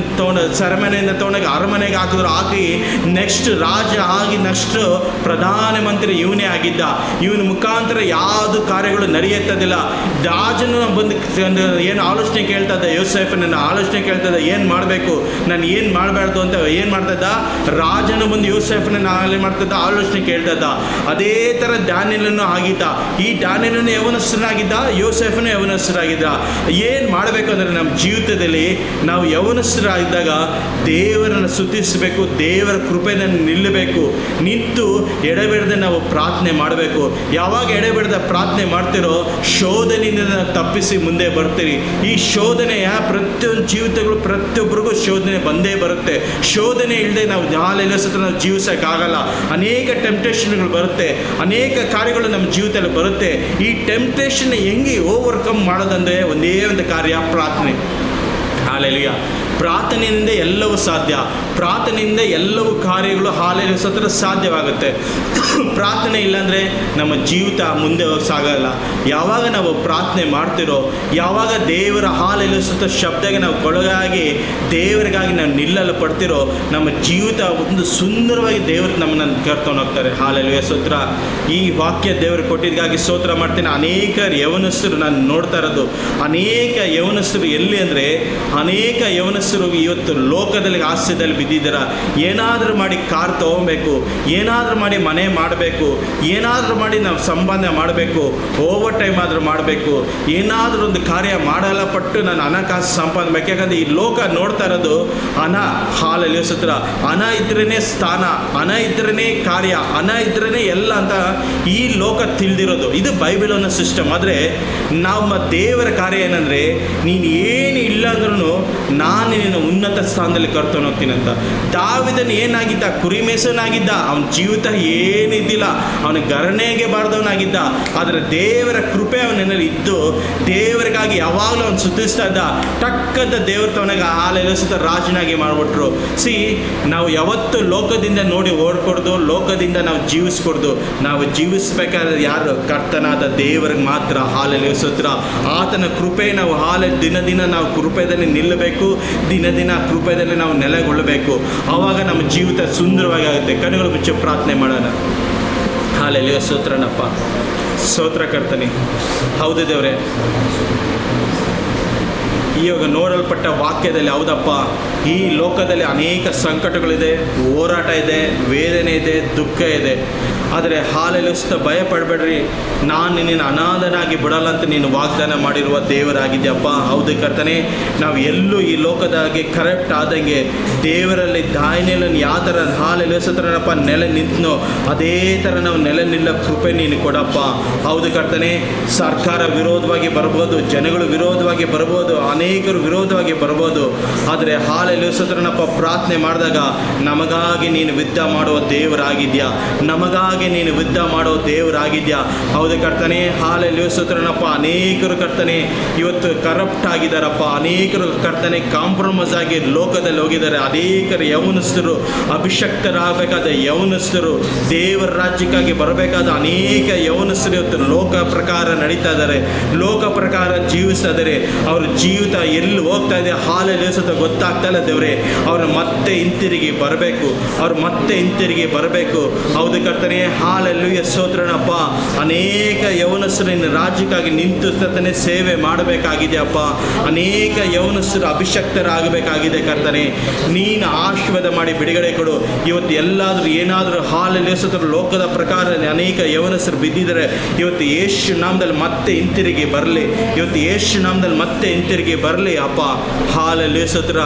ಸೆರೆಮನೆಯಿಂದ ತೋಣಗೆ ಅರಮನೆಗೆ ಹಾಕಿದ್ರು. ಹಾಕಿ ನೆಕ್ಸ್ಟ್ ರಾಜ ಆಗಿ ನೆಕ್ಸ್ಟ್ ಪ್ರಧಾನಮಂತ್ರಿ ಇವನೇ ಆಗಿದ್ದ. ಇವನ ಮುಖಾಂತರ ಯಾವುದು ಯಾವುದು ಕಾರ್ಯಗಳು ನಡೆಯುತ್ತದಿಲ್ಲ. ರಾಜನು ಬಂದು ಏನು ಆಲೋಚನೆ ಕೇಳ್ತಾ ಇದ್ದ, ಯೋಸೇಫನ ಆಲೋಚನೆ ಕೇಳ್ತಾ ಇದ್ದ, ಏನು ಮಾಡಬೇಕು, ನಾನು ಏನು ಮಾಡಬಾರ್ದು ಅಂತ ಏನು ಮಾಡ್ತಾ ಇದ್ದ. ರಾಜನು ಬಂದು ಯೋಸೇಫನ ಮಾಡ್ತಾ ಇದ್ದ, ಆಲೋಚನೆ ಕೇಳ್ತಾ ಇದ್ದ. ಅದೇ ಥರ ದಾನಿಯೇಲನು ಆಗಿದ್ದ. ಈ ದಾನಿಯೇಲನು ಯೌವನಸ್ಥನಾಗಿದ್ದ, ಯೋಸೇಫನು ಯೌವನಸ್ಥರಾಗಿದ್ದ. ಏನು ಮಾಡಬೇಕು ಅಂದರೆ ನಮ್ಮ ಜೀವಿತದಲ್ಲಿ ನಾವು ಯೌವನಸ್ಥರಾಗಿದ್ದಾಗ ದೇವರನ್ನು ಸ್ತುತಿಸಬೇಕು, ದೇವರ ಕೃಪೆಯನ್ನು ನಿಲ್ಲಬೇಕು, ನಿಂತು ಎಡೆಬಿಡದೆ ನಾವು ಪ್ರಾರ್ಥನೆ ಮಾಡಬೇಕು. ಯಾವಾಗ ಎಡೆಬಿಡದ ಪ್ರಾರ್ಥನೆ ಮಾಡ್ತಿರೋ ಶೋಧನೆಯಿಂದ ತಪ್ಪಿಸಿ ಮುಂದೆ ಬರ್ತೀರಿ. ಈ ಶೋಧನೆಯ ಪ್ರತಿಯೊಂದು ಜೀವಿತಗಳು ಪ್ರತಿಯೊಬ್ಬರಿಗೂ ಶೋಧನೆ ಬಂದೇ ಬರುತ್ತೆ. ಶೋಧನೆ ಇಲ್ಲದೆ ನಾವು ಹಾಲೆಲ್ಲ ಸತ್ರ ನಾವು ಜೀವಿಸೋಕ್ಕಾಗಲ್ಲ. ಅನೇಕ ಟೆಂಪ್ಟೇಷನ್ಗಳು ಬರುತ್ತೆ, ಅನೇಕ ಕಾರ್ಯಗಳು ನಮ್ಮ ಜೀವಿತದಲ್ಲಿ ಬರುತ್ತೆ. ಈ ಟೆಂಪ್ಟೇಷನ್ ಹೆಂಗೆ ಓವರ್ಕಮ್ ಮಾಡೋದಂದರೆ ಒಂದೇ ಒಂದು ಕಾರ್ಯ, ಪ್ರಾರ್ಥನೆ. ಹಾಲೆಲೂಯಾ. ಪ್ರಾರ್ಥನೆಯಿಂದ ಎಲ್ಲವೂ ಸಾಧ್ಯ. ಪ್ರಾರ್ಥನೆಯಿಂದ ಎಲ್ಲವೂ ಕಾರ್ಯಗಳು ಹಾಲೆಲೂಯಾ ಸತ್ರ ಸಾಧ್ಯವಾಗುತ್ತೆ. ಪ್ರಾರ್ಥನೆ ಇಲ್ಲಾಂದರೆ ನಮ್ಮ ಜೀವಿತ ಮುಂದೆ ಸಾಗಲ್ಲ. ಯಾವಾಗ ನಾವು ಪ್ರಾರ್ಥನೆ ಮಾಡ್ತಿರೋ, ಯಾವಾಗ ದೇವರ ಹಾಲೆಲೂಯಾ ಸತ್ರ ಶಬ್ದಕ್ಕೆ ನಾವು ಕೊಳಗಾಗಿ ದೇವರಿಗಾಗಿ ನಾವು ನಿಲ್ಲಲು ಪಡ್ತಿರೋ, ನಮ್ಮ ಜೀವಿತ ಒಂದು ಸುಂದರವಾಗಿ ದೇವರು ನಮ್ಮನ್ನು ಕರ್ಕೊಂಡು ಹೋಗ್ತಾರೆ. ಹಾಲೆಲೂಯಾ ಸ್ತೋತ್ರ. ಈ ವಾಕ್ಯ ದೇವರು ಕೊಟ್ಟಿದ್ದಕ್ಕಾಗಿ ಸ್ತೋತ್ರ ಮಾಡ್ತೇನೆ. ಅನೇಕ ಯೌವನಸ್ಥರು ನಾನು ನೋಡ್ತಾ ಇರೋದು, ಅನೇಕ ಯೌವನಸ್ಥರು ಎಲ್ಲಿ ಅಂದರೆ, ಅನೇಕ ಯೌವನಸ್ಥರು ಇವತ್ತು ಲೋಕದಲ್ಲಿ ಹಾಸ್ಯದಲ್ಲಿ ಬಿದ್ದಿದ್ದೀರ. ಏನಾದರೂ ಮಾಡಿ ಕಾರ್ ತೊಗೊಬೇಕು, ಏನಾದರೂ ಮಾಡಿ ಮನೆ ಮಾಡಬೇಕು, ಏನಾದರೂ ಮಾಡಿ ನಾವು ಸಂಪಾದನೆ ಮಾಡಬೇಕು, ಓವರ್ ಟೈಮ್ ಆದರೂ ಮಾಡಬೇಕು, ಏನಾದರೂ ಒಂದು ಕಾರ್ಯ ಮಾಡಲ್ಲ ಪಟ್ಟು ನಾನು ಹಣಕಾಸು ಸಂಪಾದನೆ ಬೇಕು. ಯಾಕಂದರೆ ಈ ಲೋಕ ನೋಡ್ತಾ ಇರೋದು ಹಣ. ಹಾಲೆಲೂಯಾ ಸ್ತೋತ್ರ. ಹಣ ಇದ್ರೇ ಸ್ಥಾನ, ಹಣ ಇದ್ರೇ ಕಾರ್ಯ, ಹಣ ಇದ್ರೇ ಎಲ್ಲ ಅಂತ ಈ ಲೋಕ ತಿಳಿದಿರೋದು. ಇದು ಬೈಬಲ್ ಅನ್ನೋ ಸಿಸ್ಟಮ್. ಆದರೆ ನಮ್ಮ ದೇವರ ಕಾರ್ಯ ಏನಂದರೆ, ನೀನು ಏನು ಇಲ್ಲ ಅಂದ್ರೂ ನಾನು ನಿನ್ನ ಉನ್ನತ ಸ್ಥಾನದಲ್ಲಿ ಕರ್ಕೊಂಡು ಹೋಗ್ತೀನಿ ಅಂತ. ದಾವೀದನು ಏನಾಗಿದ್ದ? ಕುರಿಮೇಸನಾಗಿದ್ದ. ಅವನ ಜೀವಿತ ಏನಿದ್ದಿಲ್ಲ, ಅವನ ಗರಣೆಗೆ ಬಾರ್ದವನಾಗಿದ್ದ. ಆದರೆ ದೇವರ ಕೃಪೆ ಅವನಲ್ಲಿ ಇದ್ದು ದೇವರಿಗಾಗಿ ಯಾವಾಗಲೂ ಅವನು ಸುತ್ತಿಸ್ತಾ ಇದ್ದ. ಟಕ್ಕಂತ ದೇವ್ರ ತವನಾಗ ಹಾಲೆಲ್ಲ ಸುತ್ತ ರಾಜನಾಗಿ ಮಾಡಿಬಿಟ್ರು. ನಾವು ಯಾವತ್ತು ಲೋಕದಿಂದ ನೋಡಿ ಓಡ್ಕೊಡ್ದು, ಲೋಕದಿಂದ ನಾವು ಜೀವಿಸ್ಕೊಡ್ದು. ನಾವು ಜೀವಿಸ್ಬೇಕಾದ್ರೆ ಯಾರು? ಕರ್ತನಾದ ದೇವರಿಗೆ ಮಾತ್ರ. ಹಾಲೆಲ್ಲ ಸ್ತೋತ್ರ. ಆತನ ಕೃಪೆ ನಾವು ದಿನ ದಿನ ನಾವು ಕೃಪೆಯಲ್ಲಿ ನಿಲ್ಲಬೇಕು, ದಿನ ದಿನ ಕೃಪೆಯಲ್ಲಿ ನಾವು ನೆಲೆಗೊಳ್ಳಬೇಕು. ಆವಾಗ ನಮ್ಮ ಜೀವಿತ ಸುಂದರವಾಗಿ ಆಗುತ್ತೆ. ಕಣ್ಣುಗಳು ಮುಚ್ಚಿ ಪ್ರಾರ್ಥನೆ ಮಾಡೋಣ. ಹಾಲೆಲೂಯಾ ಸ್ತೋತ್ರನಪ್ಪ, ಸ್ತೋತ್ರ ಕರ್ತನೆ. ಹೌದು ದೇವರೇ, ಇವಾಗ ನೋಡಲ್ಪಟ್ಟ ವಾಕ್ಯದಲ್ಲಿ ಹೌದಪ್ಪ, ಈ ಲೋಕದಲ್ಲಿ ಅನೇಕ ಸಂಕಟಗಳಿದೆ, ಹೋರಾಟ ಇದೆ, ವೇದನೆ ಇದೆ, ದುಃಖ ಇದೆ. ಆದರೆ ಹಾಲೆಲೂಯಾ ಭಯ ಪಡಬೇಡ್ರಿ, ನಾನು ನಿನ್ನ ಅನಾಥನಾಗಿ ಬಿಡಲ್ಲ ಅಂತ ನೀನು ವಾಗ್ದಾನ ಮಾಡಿರುವ ದೇವರಾಗಿದ್ಯಪ್ಪ. ಹೌದು ಕರ್ತನೆ, ನಾವು ಎಲ್ಲೂ ಈ ಲೋಕದಾಗೆ ಕರೆಕ್ಟ್ ಆದಂಗೆ ದೇವರಲ್ಲಿ ದಾನಿಯೇಲನು ಯಾವ ಥರ ಹಾಲೆಲೂಯಾ ನೆಲೆ ನಿಂತನೋ ಅದೇ ಥರ ನಾವು ನೆಲೆ ನಿಲ್ಲ ಕೃಪೆ ನೀನು ಕೊಡಪ್ಪ. ಹೌದು ಕರ್ತನೆ, ಸರ್ಕಾರ ವಿರೋಧವಾಗಿ ಬರ್ಬೋದು, ಜನಗಳು ವಿರೋಧವಾಗಿ ಬರ್ಬೋದು, ಅನೇಕರು ವಿರೋಧವಾಗಿ ಬರ್ಬೋದು. ಆದರೆ ಹಾಲೆಲೂಯಾ ಪ್ರಾರ್ಥನೆ ಮಾಡಿದಾಗ ನಮಗಾಗಿ ನೀನು ಯುದ್ಧ ಮಾಡುವ ದೇವರಾಗಿದ್ಯಾ, ನಮಗಾಗಿ ನೀನು ಯುದ್ಧ ಮಾಡೋ ದೇವರಾಗಿದ್ಯಾ. ಹೌದು ಕರ್ತನೆ, ಹಾಲೆಲೂಯಾ ಅನೇಕರು ಕರ್ತನೆ ಇವತ್ತು ಕರಪ್ಟ್ ಆಗಿದ್ದಾರಪ್ಪ. ಅನೇಕರು ಕರ್ತನೆ ಕಾಂಪ್ರಮೈಸ್ ಆಗಿ ಲೋಕದಲ್ಲಿ ಹೋಗಿದ್ದಾರೆ. ಅನೇಕರು ಯೌವನಸ್ಥರು, ಅಭಿಷಕ್ತರಾಗಬೇಕಾದ ಯೌವನಸ್ಥರು, ದೇವರ ರಾಜ್ಯಕ್ಕಾಗಿ ಬರಬೇಕಾದ ಅನೇಕ ಯೌವನಸ್ಥರು ಇವತ್ತು ಲೋಕ ಪ್ರಕಾರ ನಡೀತಾ ಇದ್ದಾರೆ, ಲೋಕ ಪ್ರಕಾರ ಜೀವಿಸ್ತಾ ಇದ್ದಾರೆ. ಅವ್ರ ಜೀವಿತ ಎಲ್ಲಿ ಹೋಗ್ತಾ ಇದೆ ಹಾಲೆಲೂಯಾ ಗೊತ್ತಾಗ್ತಾ ಇಲ್ಲ ದೇವರೇ. ಅವ್ರು ಮತ್ತೆ ಹಿಂತಿರುಗಿ ಬರಬೇಕು, ಅವ್ರು ಮತ್ತೆ ಹಿಂತಿರುಗಿ ಬರಬೇಕು. ಹೌದು ಕರ್ತನೆ, ಹಾಲೆಲೂಯಾ ಸ್ತೋತ್ರನಪ್ಪ. ಅನೇಕ ಯೌವನಸ್ಥರು ನಿನ್ನ ರಾಜ್ಯಕ್ಕಾಗಿ ನಿಂತು ಕರ್ತನೆ ಸೇವೆ ಮಾಡಬೇಕಾಗಿದೆಯಪ್ಪ. ಅನೇಕ ಯೌವನಸ್ಥರು ಅಭಿಷಕ್ತರಾಗಬೇಕಾಗಿದೆ ಕರ್ತನೆ. ನೀನು ಆಶೀರ್ವಾದ ಮಾಡಿ ಬಿಡುಗಡೆ ಕೊಡು. ಇವತ್ತು ಎಲ್ಲಾದರೂ ಏನಾದರೂ ಹಾಲೆಲೂಯಾ ಸ್ತೋತ್ರ ಲೋಕದ ಪ್ರಕಾರ ಅನೇಕ ಯೌವನಸ್ಥರು ಬಿದ್ದಿದ್ದಾರೆ. ಇವತ್ತು ಯೇಸು ನಾಮದಲ್ಲಿ ಮತ್ತೆ ಹಿಂತಿರುಗಿ ಬರಲಿ, ಇವತ್ತು ಯೇಸು ನಾಮದಲ್ಲಿ ಮತ್ತೆ ಹಿಂತಿರುಗಿ ಬರಲಿ ಅಪ್ಪ. ಹಾಲೆಲೂಯಾ ಸ್ತೋತ್ರ.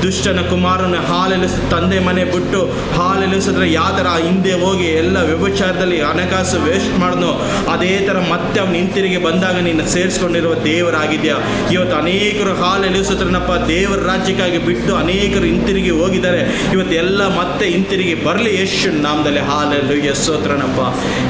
ದುಷ್ಟನ ಕುಮಾರನ ಹಾಲೆಲೂಯಾ ತಂದೆ ಮನೆ ಬಿಟ್ಟು ಹಾಲೆಲೂಯಾ ಸ್ತೋತ್ರ ಯಾವ ಥರ ಹಿಂದೆ ಹೋಗಿ ಎಲ್ಲ ವ್ಯಭಿಚಾರದಲ್ಲಿ ಹಣಕಾಸು ವೇಸ್ಟ್ ಮಾಡಿದ್ನೋ ಅದೇ ಥರ ಮತ್ತೆ ಅವನು ಹಿಂತಿರುಗಿ ಬಂದಾಗ ನೀನು ಸೇರಿಸ್ಕೊಂಡಿರುವ ದೇವರಾಗಿದೆಯಾ. ಇವತ್ತು ಅನೇಕರು ಹಾಲೆಲೂಯಾ ಸ್ತೋತ್ರನಪ್ಪ ದೇವರ ರಾಜ್ಯಕ್ಕಾಗಿ ಬಿಟ್ಟು ಅನೇಕರು ಹಿಂತಿರುಗಿ ಹೋಗಿದ್ದಾರೆ. ಇವತ್ತು ಎಲ್ಲ ಮತ್ತೆ ಹಿಂತಿರುಗಿ ಬರಲಿ ಯೇಸು ನಾಮದಲ್ಲಿ. ಹಾಲೆಲೂಯಾ ಸ್ತೋತ್ರನಪ್ಪ.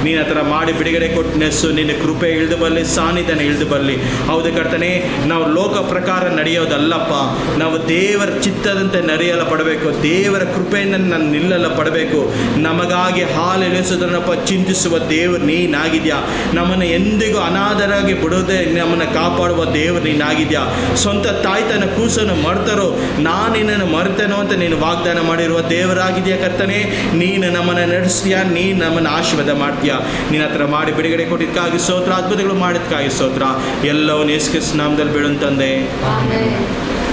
ನೀನು ಆ ಥರ ಮಾಡಿ ಬಿಡುಗಡೆ ಕೊಟ್ಟು ನೆಸ್ಸು, ನಿನ್ನ ಕೃಪೆ ಇಳಿದು ಬರಲಿ, ಸಾನ್ನಿಧ್ಯನ ಇಳಿದು ಬರಲಿ. ಹೌದು ಕರ್ತನೆ, ನಾವು ಲೋಕ ಪ್ರಕಾರ ನಡೆಯೋದಲ್ಲಪ್ಪ, ನಾವು ದೇವರ ಚಿತ್ತದಂತೆ ನಡೆಯಲು ಪಡಬೇಕು, ದೇವರ ಕೃಪೆಯನ್ನು ನಾನು ನಿಲ್ಲಲು ಪಡಬೇಕು. ನಮಗಾಗಿ ಹಾಲೆಲೂಯಾ ನಮ್ಮನ್ನಪ್ಪ ಚಿಂತಿಸುವ ದೇವರು ನೀನಾಗಿದ್ಯಾ. ನಮ್ಮನ್ನು ಎಂದಿಗೂ ಅನಾಥರಾಗಿ ಬಿಡೋದೇ ನಮ್ಮನ್ನು ಕಾಪಾಡುವ ದೇವರು ನೀನಾಗಿದ್ಯಾ. ಸ್ವಂತ ತಾಯಿ ತನ್ನ ಕೂಸನ್ನು ಮರ್ತರೋ ನಾನು ನಿನ್ನನ್ನು ಮರ್ತೇನೋ ಅಂತ ನೀನು ವಾಗ್ದಾನ ಮಾಡಿರುವ ದೇವರಾಗಿದೆಯಾ ಕರ್ತನೆ. ನೀನು ನಮ್ಮನ್ನು ನಡೆಸ್ತೀಯಾ, ನೀನು ನಮ್ಮನ್ನು ಆಶೀರ್ವಾದ ಮಾಡ್ತೀಯಾ. ನಿನ್ನ ಹತ್ರ ಮಾಡಿ ಬಿಡುಗಡೆ ಕೊಟ್ಟಿದ್ದಕ್ಕಾಗಿ ಸ್ತೋತ್ರ, ಅದ್ಭುತಗಳು ಮಾಡಿದ್ದಕ್ಕಾಗಿ ಸ್ತೋತ್ರ. ಎಲ್ಲವನ್ನು ಯೇಸು ಕ್ರಿಸ್ತನ ನಾಮದಲ್ಲಿ ಬೇಡುತ್ತಂದೆ. ಆಮೆನ್.